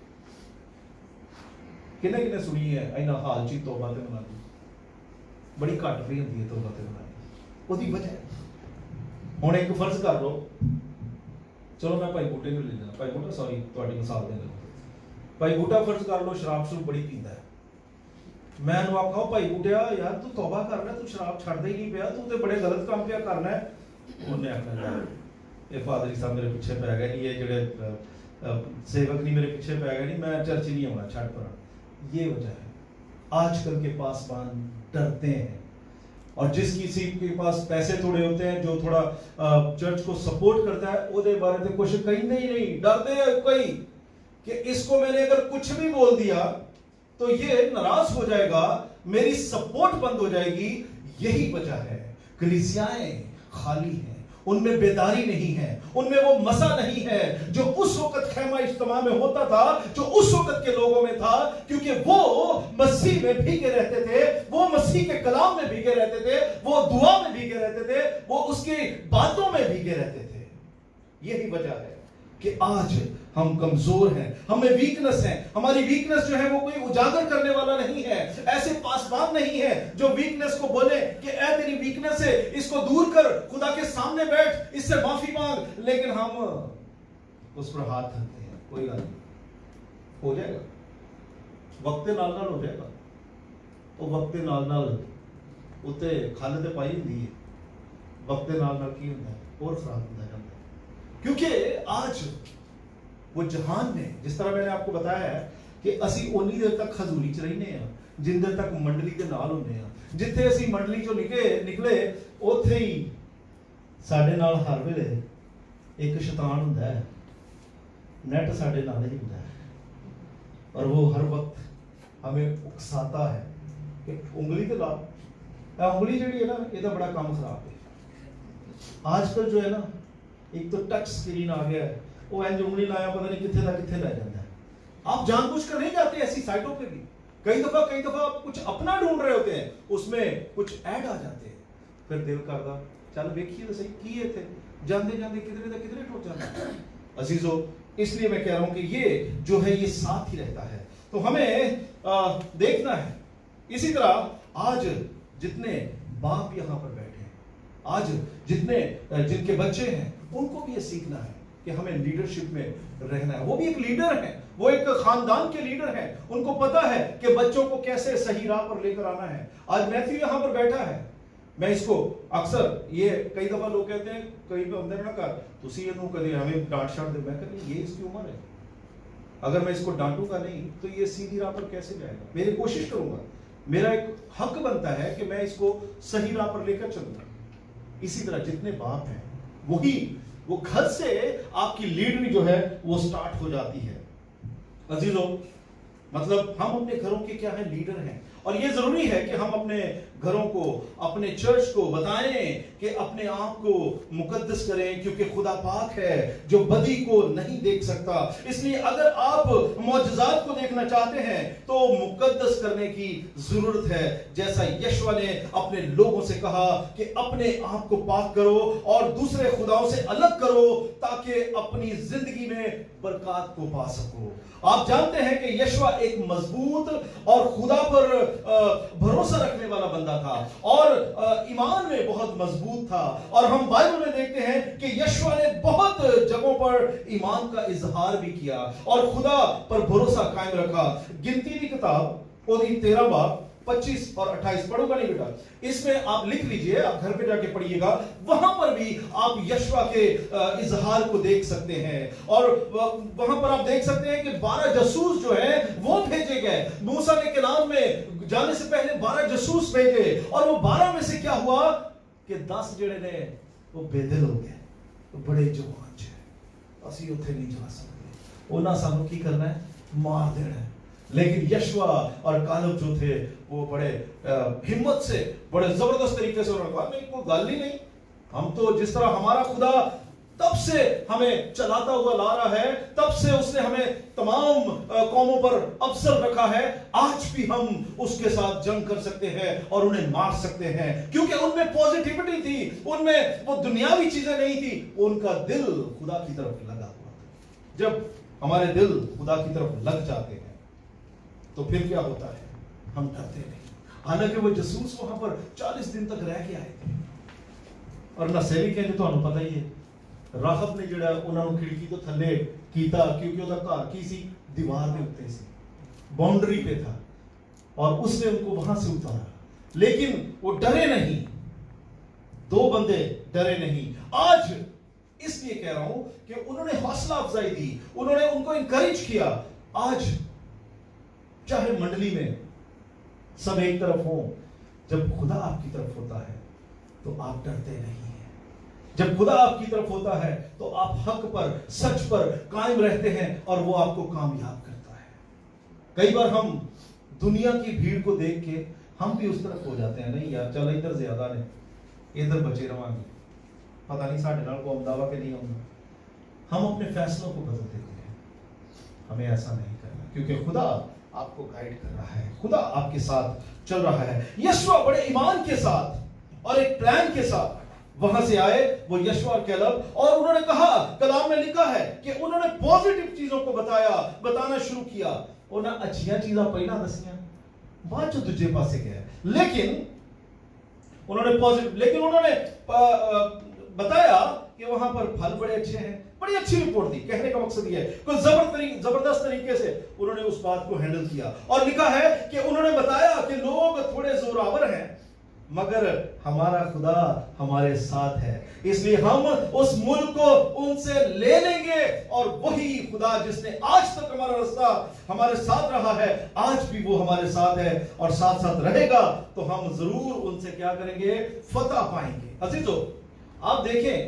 किने किने सुनी है इन्ना हाल ची तौबा ते मनादी बड़ी घट पई हुंदी है। तौबा ते मनादी ओदी वजह हुण एक फर्ज कर लो, चलो मैं भाई बूटे ਨੂੰ ਲੈ ਜਾਣਾ, भाई बूटा सॉरी ਤੁਹਾਡੀ ਮਿਸਾਲ ਦੇ ਦਿੰਦਾ, भाई बूटा फर्ज कर लो शराब शरूब बड़ी पींदा है, मैं ਉਹਨੂੰ ਆਖਾਂ भाई बूटिया यार तू तौबा करना, तू शराब ਛੱਡਦਾ ਹੀ ਨਹੀਂ ਪਿਆ, तू ਤੇ बड़े गलत काम ਪਿਆ करना है। ਉਹਨੇ ਆਖਣਾ ਇਹ ਫਾਦਰ ਸਾਹਿਬ ਮੇਰੇ ਪਿੱਛੇ ਪੈ ਗਏ ਨਹੀਂ, ਇਹ ਜਿਹੜੇ सेवक नहीं मेरे पीछे पै गए नहीं, मैं चर्च नहीं आना, छड़ पर। ये वजह है आजकल के पासवान डरते हैं, और जिस किसी के पास पैसे थोड़े होते हैं, जो थोड़ा चर्च को सपोर्ट करता है, ओदे बारे में कुछ कहते ही नहीं, डरते हैं कोई कि इसको मैंने अगर कुछ भी बोल दिया तो ये नाराज हो जाएगा, मेरी सपोर्ट बंद हो जाएगी। यही वजह है कलीसियाएं खाली हैं, उनमें बेदारी नहीं है, उनमें वो मसा नहीं है जो उस वक्त खैमा इज्तिमा में होता था, जो उस वक्त के लोगों में था, क्योंकि वो मसीह में भीगे रहते थे, वो मसीह के कलाम में भीगे रहते थे, वो दुआ में भीगे रहते थे, वो उसकी बातों में भीगे रहते थे। यही वजह है कि आज हम कमजोर हैं, हमें वीकनेस है। हमारी वीकनेस जो है वो कोई उजागर करने वाला नहीं है, ऐसे पासवान नहीं है जो वीकनेस को बोले कि ऐ तेरी वीकनेस है, इसको दूर कर, खुदा के सामने बैठ, इससे माफी मांग, लेकिन हम उस पर हाथ धरते हैं। कोई बात नहीं, हो जाएगा, वक्त नाल नाल हो जाएगा। तो वक्त नाल नाल उत्ते खल ते पाई हुंदी है, वक्त नाल नाल की हुंदा है और खराब होता जाता है। क्योंकि आज वो जहान में, जिस तरह मैंने आपको बताया है कि असी उन्नी देर तक हजूरी च रहने हैं जिन देर तक मंडली के नाल होंदे हैं। जिथे असी मंडली चों निकले उत्थे ही साडे नाल हर वेले एक शैतान हुंदा है, नेट साडे नाल ही हुंदा है, और वो हर वक्त हमें उकसाता है कि उंगली ते ला। उंगली जिहड़ी है ना, इहदा बड़ा काम खराब है। आजकल जो है ना, एक तो टच स्क्रीन आ गया है, वो इंज उंगली लाया पता नहीं किथे दा किथे लै जांदा है। आप जानबूझ कर नहीं जाते ऐसी साइटों पे भी। कई दफा आप कुछ अपना ढूंढ रहे होते हैं, उसमें कुछ ऐड आ जाते हैं, फिर दिल करदा चल देखिए तो सही किए थे, जानते जानते किधरे टूट जाता। अजीजों, इसलिए मैं कह रहा हूं कि ये जो है ये साथ ही रहता है, तो हमें देखना है। इसी तरह आज जितने बाप यहां पर बैठे हैं, आज जिनके बच्चे हैं, उनको भी ये सीखना है कि हमें लीडरशिप में रहना है। वो भी एक लीडर है, वो एक खानदान के लीडर है, उनको पता है कि बच्चों को कैसे सही राह पर लेकर आना है। आज मैथ्यू यहां पर बैठा है, मैं इसको अक्सर ये कई दफा लोग कहते हैं, कहीं पे अंदर ना कर तुसी ਇਹਨੂੰ कदे हमें डांट शाट दे, मैं कहती ये इसकी उम्र है, अगर मैं इसको डांटूंगा नहीं तो ये सीधी राह पर कैसे जाएगा। मेरी कोशिश करूंगा, मेरा एक हक बनता है कि मैं इसको सही राह पर लेकर चलूंगा। इसी तरह जितने बाप हैं वो घर से आपकी लीडरी जो है वो स्टार्ट हो जाती है। अजीजों, मतलब हम अपने घरों के क्या है, लीडर हैं, और ये जरूरी है कि हम अपने घरों को, अपने चर्च को बताएं कि अपने आप को मुकद्दस करें, क्योंकि खुदा पाक है जो बदी को नहीं देख सकता। इसलिए अगर आप मौजज़ात को देखना चाहते हैं तो मुकद्दस करने की जरूरत है, जैसा यशवा ने अपने लोगों से कहा कि अपने आप को पाक करो और दूसरे खुदाओं से अलग करो ताकि अपनी जिंदगी में बरकत को पा सको। आप जानते हैं कि यशवा एक मजबूत और खुदा पर भरोसा रखने वाला बंदा था और ईमान में बहुत मजबूत था, और हम बाइबल में देखते हैं कि यशवा ने बहुत जगहों पर ईमान का इजहार भी किया और खुदा पर भरोसा कायम रखा। गिनती की किताब ओदी 13 बाब 25 और 28 पढ़ूंगा नहीं बेटा, इसमें आप लिख लीजिए, आप घर पे जाके पढ़िएगा, वहां पर भी आप यशवा के इजहार को देख सकते हैं। और वहां पर आप देख सकते हैं कि 12 जासूस जो है वो भेजे गए। मूसा ने कनान में जाने से पहले 12 जासूस भेजे, और वो 12 में से क्या हुआ कि 10 जेड़े ने वो बेदिल हो गए, तो बड़े जवान छे ਅਸੀਂ ਉੱਥੇ नहीं जा सकते, ਉਹਨਾਂ ਸਾਨੂੰ ਕੀ करना है, मार देना है। लेकिन यशवा और कालेब जो थे वो बड़े हिम्मत से, बड़े जबरदस्त तरीके से उन्होंने कहा नहीं, कोई गल ही नहीं, हम तो जिस तरह हमारा खुदा तब से हमें चलाता हुआ ला रहा है, तब से उसने हमें तमाम कौमों पर अफसर रखा है, आज भी हम उसके साथ जंग कर सकते हैं और उन्हें मार सकते हैं, क्योंकि उनमें पॉजिटिविटी थी, उनमें वो दुनियावी चीजें नहीं थी, उनका दिल खुदा की तरफ लगा हुआ था। जब हमारे दिल खुदा की तरफ लग जाते हैं तो फिर क्या होता है, हम डरते नहीं। हालांकि वो जासूस वहां पर 40 दिन तक रह के आए थे, और नसेली कहते ਤੁਹਾਨੂੰ पता ही है, राहब ने ਜਿਹੜਾ ਉਹਨਾਂ ਨੂੰ खिड़की तो थल्ले कीता, क्योंकि ਉਹਦਾ ਘਰ ਕੀ ਸੀ, दीवार ਦੇ ਉੱਤੇ ਸੀ, बाउंड्री पे था, और उसने उनको वहां से उतारा। लेकिन वो डरे नहीं, 2 बंदे डरे नहीं। आज इसलिए कह रहा हूं कि उन्होंने हौसला अफजाई दी, उन्होंने उनको इंकरेज किया। आज चाहे मंडली में सब एक तरफ हो, जब खुदा आपकी तरफ होता है तो आप डरते नहीं हैं। जब खुदा आपकी तरफ होता है तो आप हक पर, सच पर कायम रहते हैं और वो आपको कामयाब करता है। कई बार हम दुनिया की भीड़ को देख के हम भी उस तरफ हो जाते हैं, नहीं यार चलो इधर ज्यादा ने, इधर बचे रवांगे, पता नहीं साढ़े नाल को आमदा वा के नहीं आउंदा। हम अपने फैसलों को बदल देते हैं, हमें ऐसा नहीं करना, क्योंकि खुदा आपको गाइड कर रहा है, खुदा आपके साथ चल रहा है। यशवा बड़े ईमान के साथ और एक प्लान के साथ वहां से आए, वो यशवा और कैलेब, और उन्होंने कहा, कलाम में लिखा है कि उन्होंने पॉजिटिव चीजों को बताना शुरू किया। उन्हें अच्छियां चीजें पहला दसियां, बाद जो दूजे पासे गए, लेकिन उन्होंने बताया कि वहां पर फल बड़े अच्छे हैं, बड़ी अच्छी रिपोर्ट दी। कहने का मकसद यह है, कुछ जबरदस्त तरीके से उन्होंने उस बात को हैंडल किया, और लिखा है कि उन्होंने बताया कि लोग थोड़े जोरावर हैं मगर हमारा खुदा हमारे साथ है, इसलिए हम उस मुल्क को उनसे ले लेंगे, और वही खुदा जिसने आज तक हमारा रास्ता हमारे साथ रहा है, आज भी वो हमारे साथ है और साथ साथ रहेगा, तो हम जरूर उनसे क्या करेंगे, फतह पाएंगे। अजीजों, आप देखें,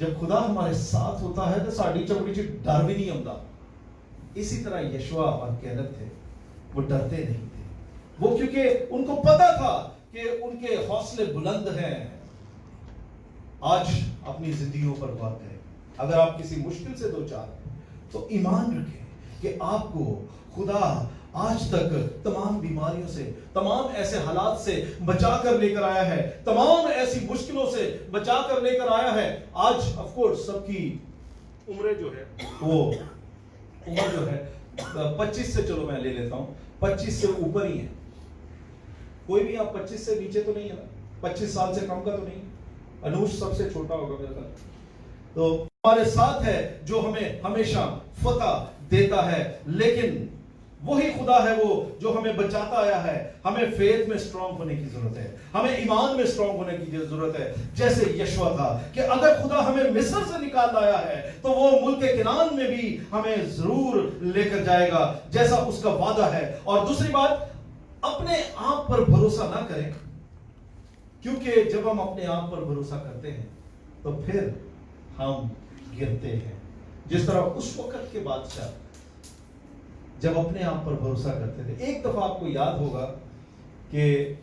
जब खुदा हमारे साथ होता है तो साड़ी चमड़ी च डर भी नहीं आता। इसी तरह यशवा और कैलेब थे, वो डरते नहीं थे, वो क्योंकि उनको पता था कि उनके हौसले बुलंद हैं। आज अपनी जिंदगियों पर गौर करें, अगर आप किसी मुश्किल से दो चार हैं तो ईमान रखें, کہ آپ کو خدا آج تک تمام بیماریوں سے, تمام ایسے حالات سے بچا کر لے کر آیا ہے, تمام ایسی مشکلوں سے بچا کر لے کر آیا ہے. آج آف کورس سب کی عمریں جو ہے وہ عمر جو ہے 25 سے, چلو میں لے لیتا ہوں 25 سے اوپر ہی ہے. کوئی بھی آپ 25 سے نیچے تو نہیں ہے نا, 25 سال سے کم کا تو نہیں. انوش سب سے چھوٹا ہوگا میرا خیال. تو ہمارے ساتھ ہے جو ہمیں ہمیشہ فتح دیتا ہے, لیکن وہی خدا ہے وہ جو ہمیں بچاتا آیا ہے. ہمیں فیتھ میں سٹرونگ ہونے کی ضرورت ہے, ہمیں ایمان میں سٹرونگ ہونے کی ضرورت ہے. جیسے یشوع تھا کہ اگر خدا ہمیں مصر سے نکال لایا ہے تو وہ ملک کنعان میں بھی ہمیں ضرور لے کر جائے گا جیسا اس کا وعدہ ہے. اور دوسری بات, اپنے آپ پر بھروسہ نہ کریں, کیونکہ جب ہم اپنے آپ پر بھروسہ کرتے ہیں تو پھر ہم گرتے ہیں. جس طرح اس وقت کے بادشاہ جب اپنے آپ پر بھروسہ کرتے تھے. ایک دفعہ آپ کو یاد ہوگا کہ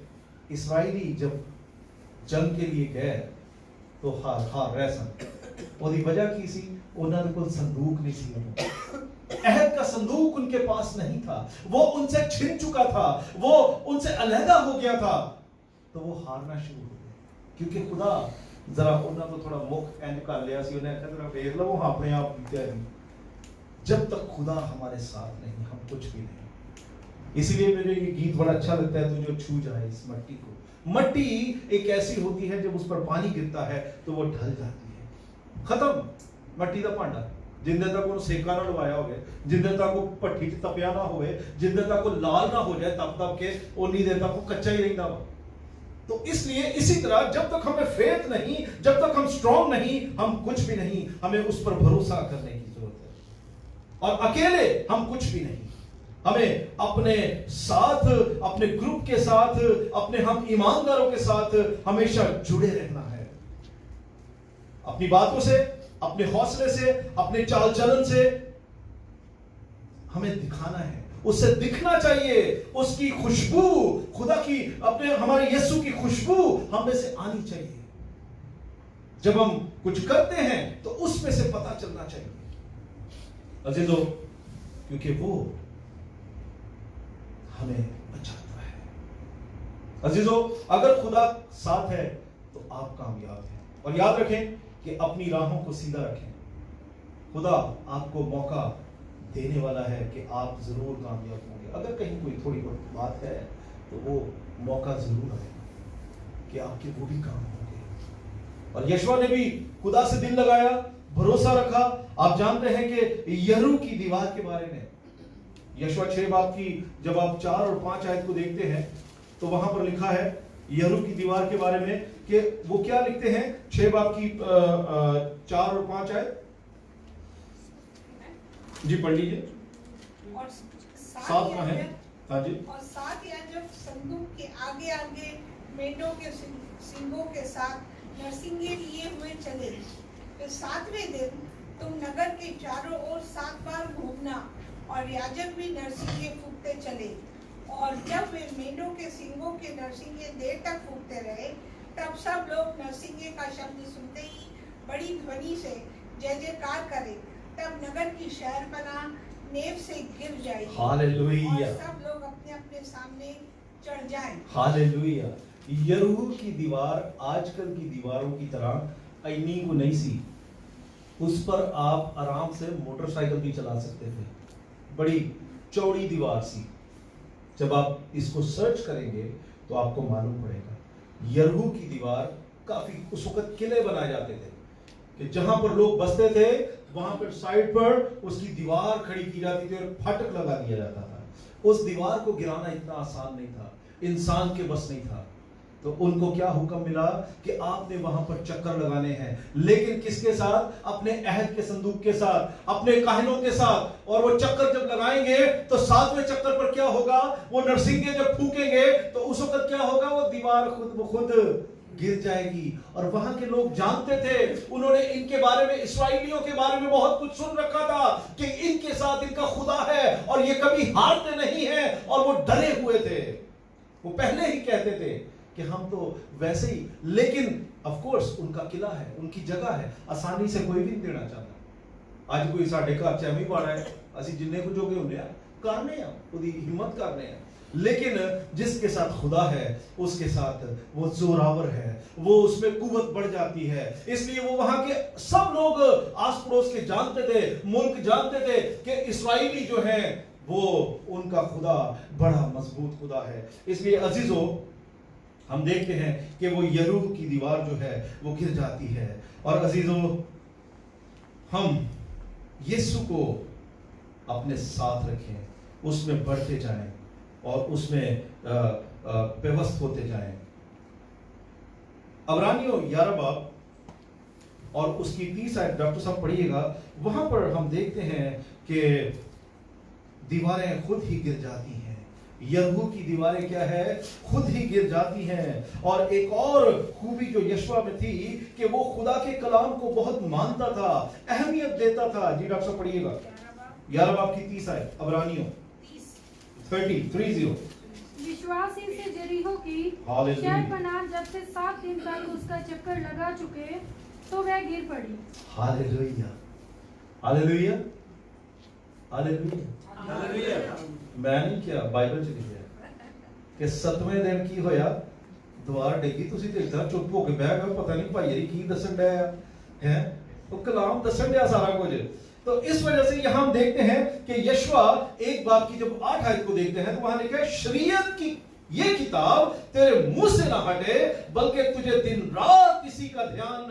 اسرائیلی جب جنگ کے لیے گئے تو ہار رہ سن. وہی وجہ کی سی, انہوں نے کوئی صندوق نہیں سی, عہد کا صندوق ان کے پاس نہیں تھا, وہ ان سے چھن چکا تھا, وہ ان سے علیحدہ ہو گیا تھا. تو وہ ہارنا شروع ہو گئے, کیونکہ خدا ذرا انہوں نے تھوڑا مکھ اینڈ کر لیا سی, انہیں کہا ذرا دیکھ لو وہ اپنے آپ بیتے ہیں. جب تک خدا ہمارے ساتھ نہیں ہم کچھ بھی نہیں. اسی لیے مجھے یہ گیت بڑا اچھا لگتا ہے, تو جو چھو جائے اس مٹی کو. مٹی ایک ایسی ہوتی ہے جب اس پر پانی گرتا ہے تو وہ ڈھل جاتی ہے, ختم. مٹی کا پانڈا جن دن تک وہ سیکا نہ لوایا ہوئے, جن دن تک وہ پٹھی تپیا نہ ہوئے, جن دن تک وہ لال نہ ہو جائے تب تب کے, اونی دیر تک وہ کچا ہی رہتا ہوا. تو اس لیے اسی طرح جب تک ہمیں فیتھ نہیں, جب تک ہم سٹرونگ نہیں, ہم کچھ بھی نہیں. ہمیں اس پر بھروسہ کرنے کی ضرورت ہے, اور اکیلے ہم کچھ بھی نہیں. ہمیں اپنے ساتھ, اپنے گروپ کے ساتھ, اپنے ہم ایمانداروں کے ساتھ ہمیشہ جڑے رہنا ہے. اپنی باتوں سے, اپنے حوصلے سے, اپنے چال چلن سے ہمیں دکھانا ہے, اس سے دکھنا چاہیے. اس کی خوشبو, خدا کی, اپنے ہمارے یسوع کی خوشبو ہم میں سے آنی چاہیے. جب ہم کچھ کرتے ہیں تو اس میں سے پتہ چلنا چاہیے. عزیزو, کیونکہ وہ ہمیں بچاتا ہے. عزیزو, اگر خدا ساتھ ہے تو آپ کامیاب ہیں. اور یاد رکھیں کہ اپنی راہوں کو سیدھا رکھیں. خدا آپ کو موقع دینے والا ہے کہ آپ ضرور کامیاب ہوں گے. اگر کہیں کوئی تھوڑی بہت بات ہے تو وہ موقع ضرور آئے گا کہ آپ کے وہ بھی کام ہوں گے. اور یشوع نے بھی خدا سے دل لگایا, بھروسہ رکھا. آپ جانتے ہیں کہ یریحو کی دیوار کے بارے میں یشوع 6 باب کی جب آپ 4 اور 5 آیت کو دیکھتے ہیں تو وہاں پر لکھا ہے یریحو کی دیوار کے بارے میں کہ وہ کیا لکھتے ہیں. 6 باب کی 4 اور 5 آیت جی پڑھ لیجیے. اور 7 میں ہے. ہاں جی. اور ساتھ یا جب صندوق کے آگے آگے مینڈوں کے سنگوں کے ساتھ نرسنگے لیے ہوئے چلے. پھر 7ویں دن تم نگر کے چاروں اور 7 بار گھومنا, اور یاجک بھی نرسنگے پھونکتے چلے. اور جب وہ مینڈوں کے سنگوں کے نرسنگے دیر تک پھونکتے رہے, تب سب لوگ نرسنگے کا شبد سنتے ہی بڑی دھونی سے جے جے کار کرے. تب نگر کی شہر پناہ نیب سے گر جائے گی, ہاللویہ, اور سب لوگ اپنے اپنے سامنے چڑھ جائیں. ہاللویہ. یریحو کی دیوار آج کل کی دیواروں کی طرح اینی کو نہیں سی. اس پر آپ آرام سے موٹر سائیکل بھی چلا سکتے تھے. بڑی چوڑی دیوار سی. جب آپ اس کو سرچ کریں گے تو آپ کو معلوم پڑے گا یریحو کی دیوار کافی, اس وقت قلعے بنائے جاتے تھے کہ جہاں پر لوگ بستے تھے وہاں پر سائڈ پر اس کی دیوار کھڑی کی جاتی تھی اور پھٹک لگا دیا جاتا تھا. اس دیوار کو گرانا اتنا آسان نہیں تھا, انسان کے بس نہیں تھا. تو ان کو کیا حکم ملا کہ آپ نے وہاں پر چکر لگانے ہیں, لیکن کس کے ساتھ؟ اپنے عہد کے صندوق کے ساتھ, اپنے کاہنوں کے ساتھ. اور وہ چکر جب لگائیں گے تو 7ویں چکر پر کیا ہوگا؟ وہ نرسنگے جب پھونکیں گے تو اس وقت کیا ہوگا؟ وہ دیوار خود گر جائے گی. اور وہاں کے لوگ جانتے تھے, انہوں نے ان کے بارے میں, اسرائیلیوں کے بارے میں بہت کچھ سن رکھا تھا کہ ان کے ساتھ ان کا خدا ہے اور یہ کبھی ہارتے نہیں ہیں, اور وہ ڈرے ہوئے تھے. وہ پہلے ہی کہتے تھے کہ ہم تو ویسے ہی, لیکن آف کورس ان کا قلعہ ہے, ان کی جگہ ہے, آسانی سے کوئی بھی نہیں دینا چاہتا. آج کوئی ساڑھے کا چیمی پاڑا ہے, ਅਸੀਂ ਜਿੰਨੇ ਕੁ ਜੋਗੇ ਹੁੰਦੇ ਆ ਕਰਨੇ ਆ, ਉਹਦੀ ਹਿੰਮਤ ਕਰਨੇ ਆ। लेकिन जिसके साथ खुदा है उसके साथ वो जोरावर है, वो उसमें कुव्वत बढ़ जाती है। इसलिए वो वहां के सब लोग आस पड़ोस के जानते थे, मुल्क जानते थे कि इस्राएली जो है वो उनका खुदा बड़ा मजबूत खुदा है। इसलिए अजीजों, हम देखते हैं कि वो यरीहो की दीवार जो है वो गिर जाती है। और अजीजों, हम यीशु को अपने साथ रखें, उसमें बढ़ते जाएं और उसमें व्यवस्थित होते जाएं। अबरानियों 11 बाब और उसकी 30 आयत डॉक्टर साहब पढ़िएगा, वहां पर हम देखते हैं कि दीवारें खुद ही गिर जाती हैं। यरीहो की दीवारें क्या है, खुद ही गिर जाती हैं। और एक और खूबी जो यशवा में थी कि वो खुदा के कलाम को बहुत मानता था, अहमियत देता था। जी डॉक्टर साहब पढ़िएगा 11 बाब की 30 आयत, अबरानियों 30। विश्वासी से यरीहो की हालेलुया। शहरपनाह जब से 7 दिन तक उसका चक्कर लगा चुके तो वह गिर पड़ी। Hallelujah, hallelujah, hallelujah. मैं नहीं किया, बाइबल च लिखिया कि 7वें दिन की होया, दीवार डिगी, तुसी ते इतना चुप हो के बह गए, पता नहीं भाई यरी की दसन डया है, तो कलाम दसन डया सारा कुछ। तो इस वजह से यहां हम देखते हैं कि यशवा 1 बाब की जब 8 आयत को देखते हैं तो वहां लिखा है, शरीयत की ये किताब तेरे मुंह से ना हटे, बल्कि तुझे दिन रात इसी का ध्यान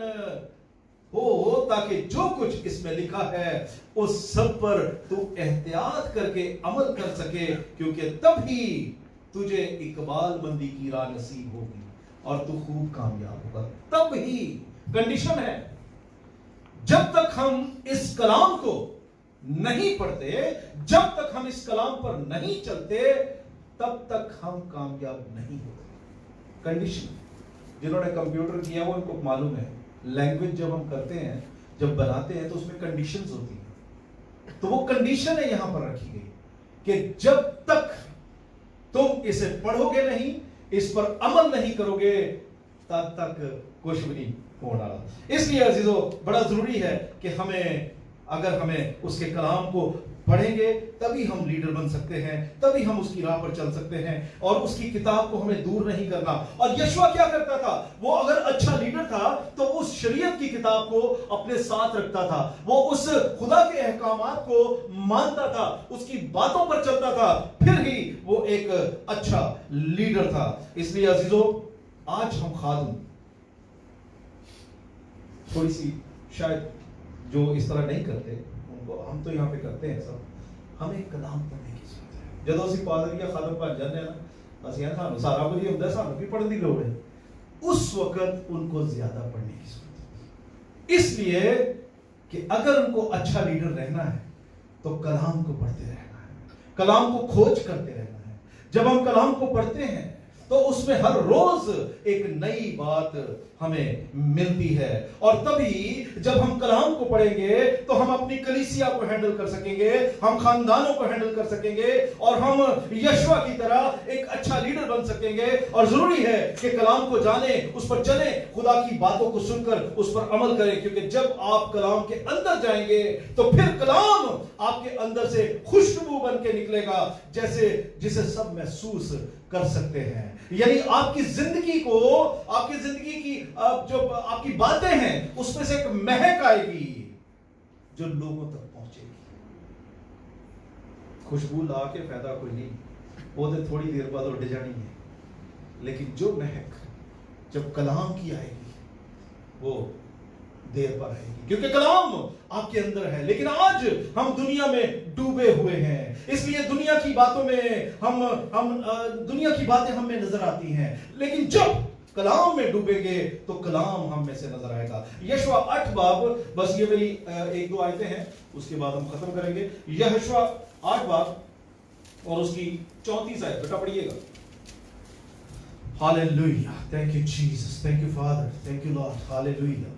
हो, ताकि जो कुछ इसमें लिखा है उस सब पर तू एहतियात करके अमल कर सके, क्योंकि तभी तुझे इकबाल मंदी की राह नसीब होगी और तू खूब कामयाब होगा। तब ही कंडीशन है, जब तक हम इस कलाम को नहीं पढ़ते, जब तक हम इस कलाम पर नहीं चलते, तब तक हम कामयाब नहीं होते। कंडीशन, जिन्होंने कंप्यूटर किया वो उनको मालूम है, लैंग्वेज जब हम करते हैं, जब बनाते हैं, तो उसमें कंडीशंस होती हैं। तो वो कंडीशन है यहां पर रखी गई कि जब तक तुम इसे पढ़ोगे नहीं, इस पर अमल नहीं करोगे, तब तक कुछ भी नहीं होना। इसलिए अजीजों, बड़ा जरूरी है कि अगर हमें उसके कलाम को पढ़ेंगे तभी हम लीडर बन सकते हैं, तभी हम उसकी राह पर चल सकते हैं, और उसकी किताब को हमें दूर नहीं करना। और यशवा क्या करता था, वो अगर अच्छा लीडर था तो उस शरीयत की किताब को अपने साथ रखता था, वो उस खुदा के अहकामात को मानता था, उसकी बातों पर चलता था, फिर ही वो एक अच्छा लीडर था। इसलिए अजीजों, आज हम खादम थोड़ी सी शायद जो इस तरह नहीं करते, उनको हम तो यहाँ पे करते हैं सब, हमें कलाम पढ़ने की जरूरत है। जब ਅਸੀਂ ਪਾਦਰੀ ਜਾਂ ਖਾਦਮ ਬਣ ਜਾਂਦੇ ਆ, ਅਸੀਂ ਸਾਨੂੰ ਸਾਰਾ ਕੁਝ ਹੀ ਹੁੰਦਾ, ਸਾਨੂੰ ਵੀ ਪੜ੍ਹਨ ਦੀ ਲੋੜ है। उस वक्त उनको ज्यादा पढ़ने की जरूरत है, इसलिए कि अगर उनको अच्छा लीडर रहना है तो कलाम को पढ़ते रहना है, कलाम को खोज करते रहना है। जब हम कलाम को पढ़ते हैं तो उसमें हर रोज एक नई बात हमें मिलती है, और तभी जब हम कलाम को पढ़ेंगे तो हम अपनी कलीसिया को हैंडल कर सकेंगे, हम खानदानों को हैंडल कर सकेंगे, और हम यशवा की तरह एक अच्छा लीडर बन सकेंगे। और जरूरी है कि कलाम को जाने, उस पर चले, खुदा की बातों को सुनकर उस पर अमल करें, क्योंकि जब आप कलाम के अंदर जाएंगे तो फिर कलाम आपके अंदर से खुशबू बन के निकलेगा, जिसे सब महसूस कर सकते हैं। यानी आपकी जिंदगी की जो आपकी बातें हैं उसमें से एक महक आएगी जो लोगों तक पहुंचेगी। खुशबू ला के फायदा कोई नहीं, वो तो थोड़ी देर बाद उड़ जानी है, लेकिन जो महक जब कलाम की आएगी वो देर पर आएगी, क्योंकि कलाम आपके अंदर है। लेकिन आज हम दुनिया में डूबे हुए हैं, इसलिए दुनिया की बातों में दुनिया की बातें हम में नजर आती हैं, लेकिन जब कलाम में डूबेंगे तो कलाम हम में से नजर आएगा। यशवा 8 बाब, बस ये मेरी 1-2 आयतें हैं, उसके बाद हम खत्म करेंगे। यशवा 8 बाब और उसकी 34 आयत, बेटा पढ़िएगा। Hallelujah, thank you Jesus, thank you father, thank you Lord, hallelujah.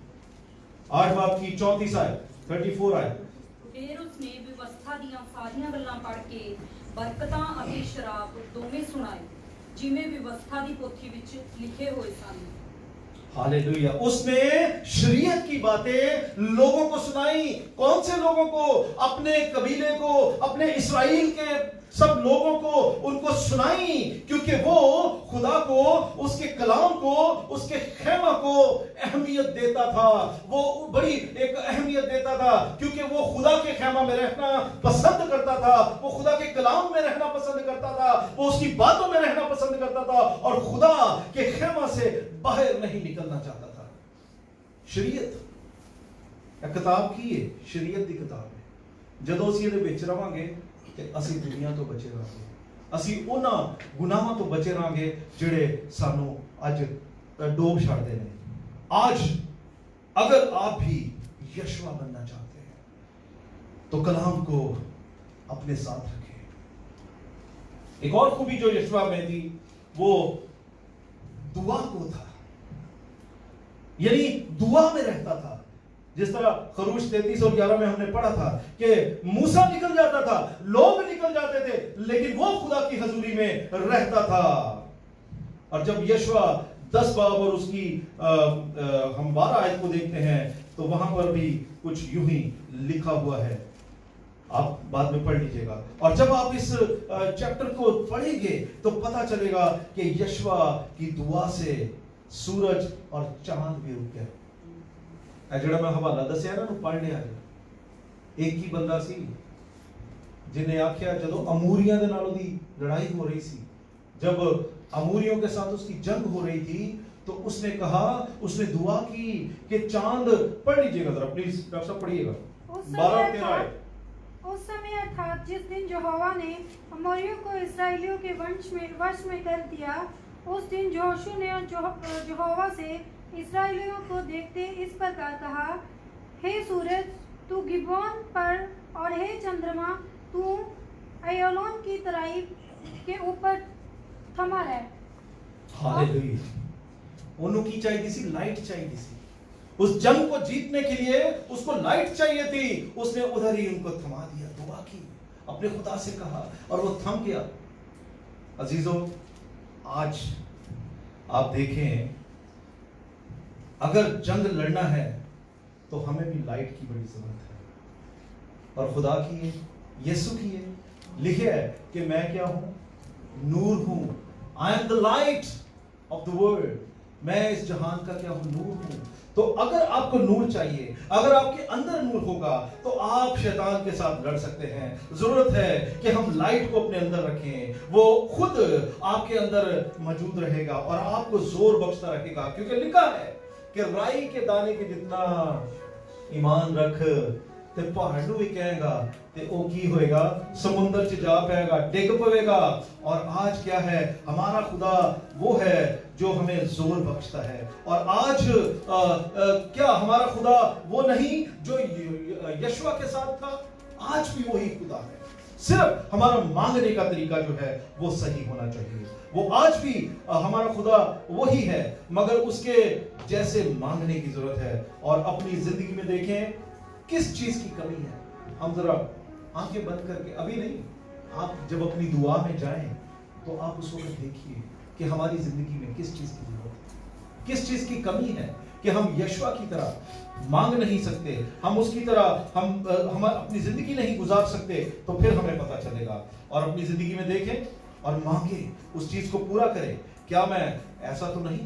8 बाब की 34 आयत, 34 आयत। फिर उसने व्यवस्था ਦੀਆਂ ਸਾਰੀਆਂ ਗੱਲਾਂ ਪੜ੍ਹ ਕੇ ਬਰਕਤਾਂ ਅਤੇ ਸ਼ਰਾਪ ਦੋਵੇਂ ਸੁਣਾਏ, ਜਿਵੇਂ ਵਿਵਸਥਾ ਦੀ ਪੋਥੀ ਵਿੱਚ ਲਿਖੇ ਹੋਏ ਸਨ। हालेलुया। उसने शरीयत की बातें लोगों को सुनाई। कौन से लोगों को? अपने कबीले को, अपने इस्राएल के सब लोगों को उनको सुनाई, क्योंकि वो खुदा को, उसके कलाम को, उसके खेमा को अहमियत देता था। वो बड़ी एक अहमियत देता था, क्योंकि वो खुदा के खेमा में रहना पसंद करता था, वो खुदा के कलाम में रहना पसंद करता था, वो उसकी बातों में रहना पसंद करता था, और खुदा के खेमा से बाहर नहीं निकलना चाहता था। शरीयत किताब की है, शरीयत की किताब है। ਜਦੋਂ ਅਸੀਂ ਇਹਦੇ ਵਿੱਚ ਰਵਾਂਗੇ ਕਿ ਅਸੀਂ ਦੁਨੀਆ ਤੋਂ ਬਚੇ ਰਹਾਂਗੇ, ਅਸੀਂ ਉਹਨਾਂ ਗੁਨਾਹਾਂ ਤੋਂ ਬਚੇ ਰਹਾਂਗੇ ਜਿਹੜੇ ਸਾਨੂੰ ਅੱਜ ਡੋਬ ਛੱਡਦੇ ਨੇ। आज अगर आप भी यशवा बनना चाहते हैं तो कलाम को अपने साथ रखें। एक और खूबी जो यशवा में थी वो दुआ को था, यानी दुआ में रहता था। जिस तरह खरूज 33 और 11 में हमने पढ़ा था कि मूसा निकल जाता था, लोग निकल जाते थे, लेकिन वो खुदा की हजूरी में रहता था। और जब यशवा 10 बाब और उसकी हम 12 आयत को देखते हैं तो वहां पर भी कुछ यूं ही लिखा हुआ है, आप बाद में पढ़ लीजिएगा। और जब आप इस चैप्टर को पढ़ेंगे तो पता चलेगा कि यशवा की दुआ से सूरज और चांद भी रुक गए। ਜਿਹੜਾ ਮੈਂ ਹਵਾਲਾ ਦੱਸਿਆ ਨਾ, ਨੂੰ ਪੜ੍ਹ ਲਿਆ ਜੀ। ਇੱਕ ਹੀ ਬੰਦਾ ਸੀ ਜਿਨੇ ਆਖਿਆ, ਜਦੋਂ ਅਮੂਰੀਆਂ ਦੇ ਨਾਲ ਉਹਦੀ ਲੜਾਈ ਹੋ ਰਹੀ ਸੀ, जब अमूरियों के साथ उसकी जंग हो रही थी, तो उसने कहा, उसने दुआ की कि चांद, पढ़ लीजिएगा जरा प्लीज डॉक्टर साहब, पढ़िएगा 12-13। उस समय अर्थात जिस दिन यहोवा ने अमोरियों को इस्राएलियों के वश में कर दिया, उस दिन यहोशू ने यहोवा से इस्राएलियों को देखते इस प्रकार कहा, हे सूरज तू गिबोन पर, और हे चंद्रमा तू अय्योन की तराई के ऊपर थमा रहे। हालेलुया। उन्हों की चाहिए थी लाइट, चाहिए थी उस जंग को जीतने के लिए, उसको लाइट चाहिए थी। उसने उधर ही उनको थमा दिया, दुआ की, अपने खुदा से कहा और वो थम गया। अजीजों, आज आप देखें, अगर जंग लड़ना है तो हमें भी लाइट की बड़ी जरूरत है, और खुदा की है, यीशु की है। लिखे है कि मैं क्या हूं? नूर हूं। I am the light of the world. मैं इस जहान का क्या हूं? नूर हूं। तो अगर आपको नूर चाहिए, अगर आपके अंदर नूर होगा, तो आप शैतान के साथ लड़ सकते हैं। जरूरत है कि हम लाइट को अपने अंदर रखें, वो खुद आपके अंदर मौजूद रहेगा और आपको जोर बख्शता रहेगा, क्योंकि लिखा है कि राई के दाने के जितना ईमान रख, ते पहाड़ नूं भी कहेगा ते ओ की होएगा? समुंदर च जा पाएगा, डिग पवेगा। और आज क्या है? हमारा खुदा वो है जो हमें जोर बख्शता है। और आज क्या हमारा खुदा वो नहीं जो यशवा के साथ था? आज भी वही खुदा है, सिर्फ हमारा मांगने का तरीका जो है वो सही होना चाहिए। वो आज भी हमारा खुदा वही है, मगर उसके जैसे मांगने की जरूरत है। और अपनी जिंदगी में देखें किस चीज की कमी है। हम जरा आंखें बंद करके, अभी नहीं, आप जब अपनी दुआ में जाएं तो आप उस वक्त देखिए कि हमारी जिंदगी में किस चीज की जरूरत है, किस चीज की कमी है, कि हम यशवा की तरह मांग नहीं सकते, हम उसकी तरह हम अपनी जिंदगी नहीं गुजार सकते। तो फिर हमें पता चलेगा। और अपनी जिंदगी में देखें और मांगे, उस चीज को पूरा करें। क्या मैं ऐसा तो नहीं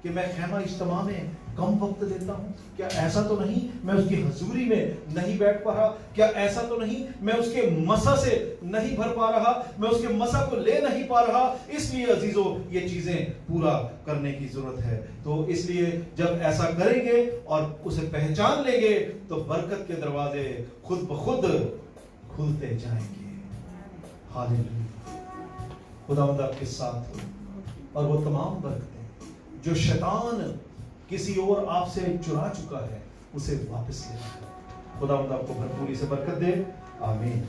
कि मैं खैमा इज्तिमा में कम वक्त देता हूं? क्या ऐसा तो नहीं मैं उसकी हजूरी में नहीं बैठ पा रहा? क्या ऐसा तो नहीं मैं उसके मसा से नहीं भर पा रहा, मैं उसके मसा को ले नहीं पा रहा? इसलिए अजीजों, ये चीजें पूरा करने की जरूरत है। तो इसलिए जब ऐसा करेंगे और उसे पहचान लेंगे तो बरकत के दरवाजे खुद ब खुद खुलते जाएंगे। हालेलुया। खुदावंद आपके साथ हो, और वो तमाम बरकतें जो शैतान किसी और आपसे चुरा चुका है उसे वापस ले। खुदावंद आपको भरपूरी से बरकत दे। आमीन।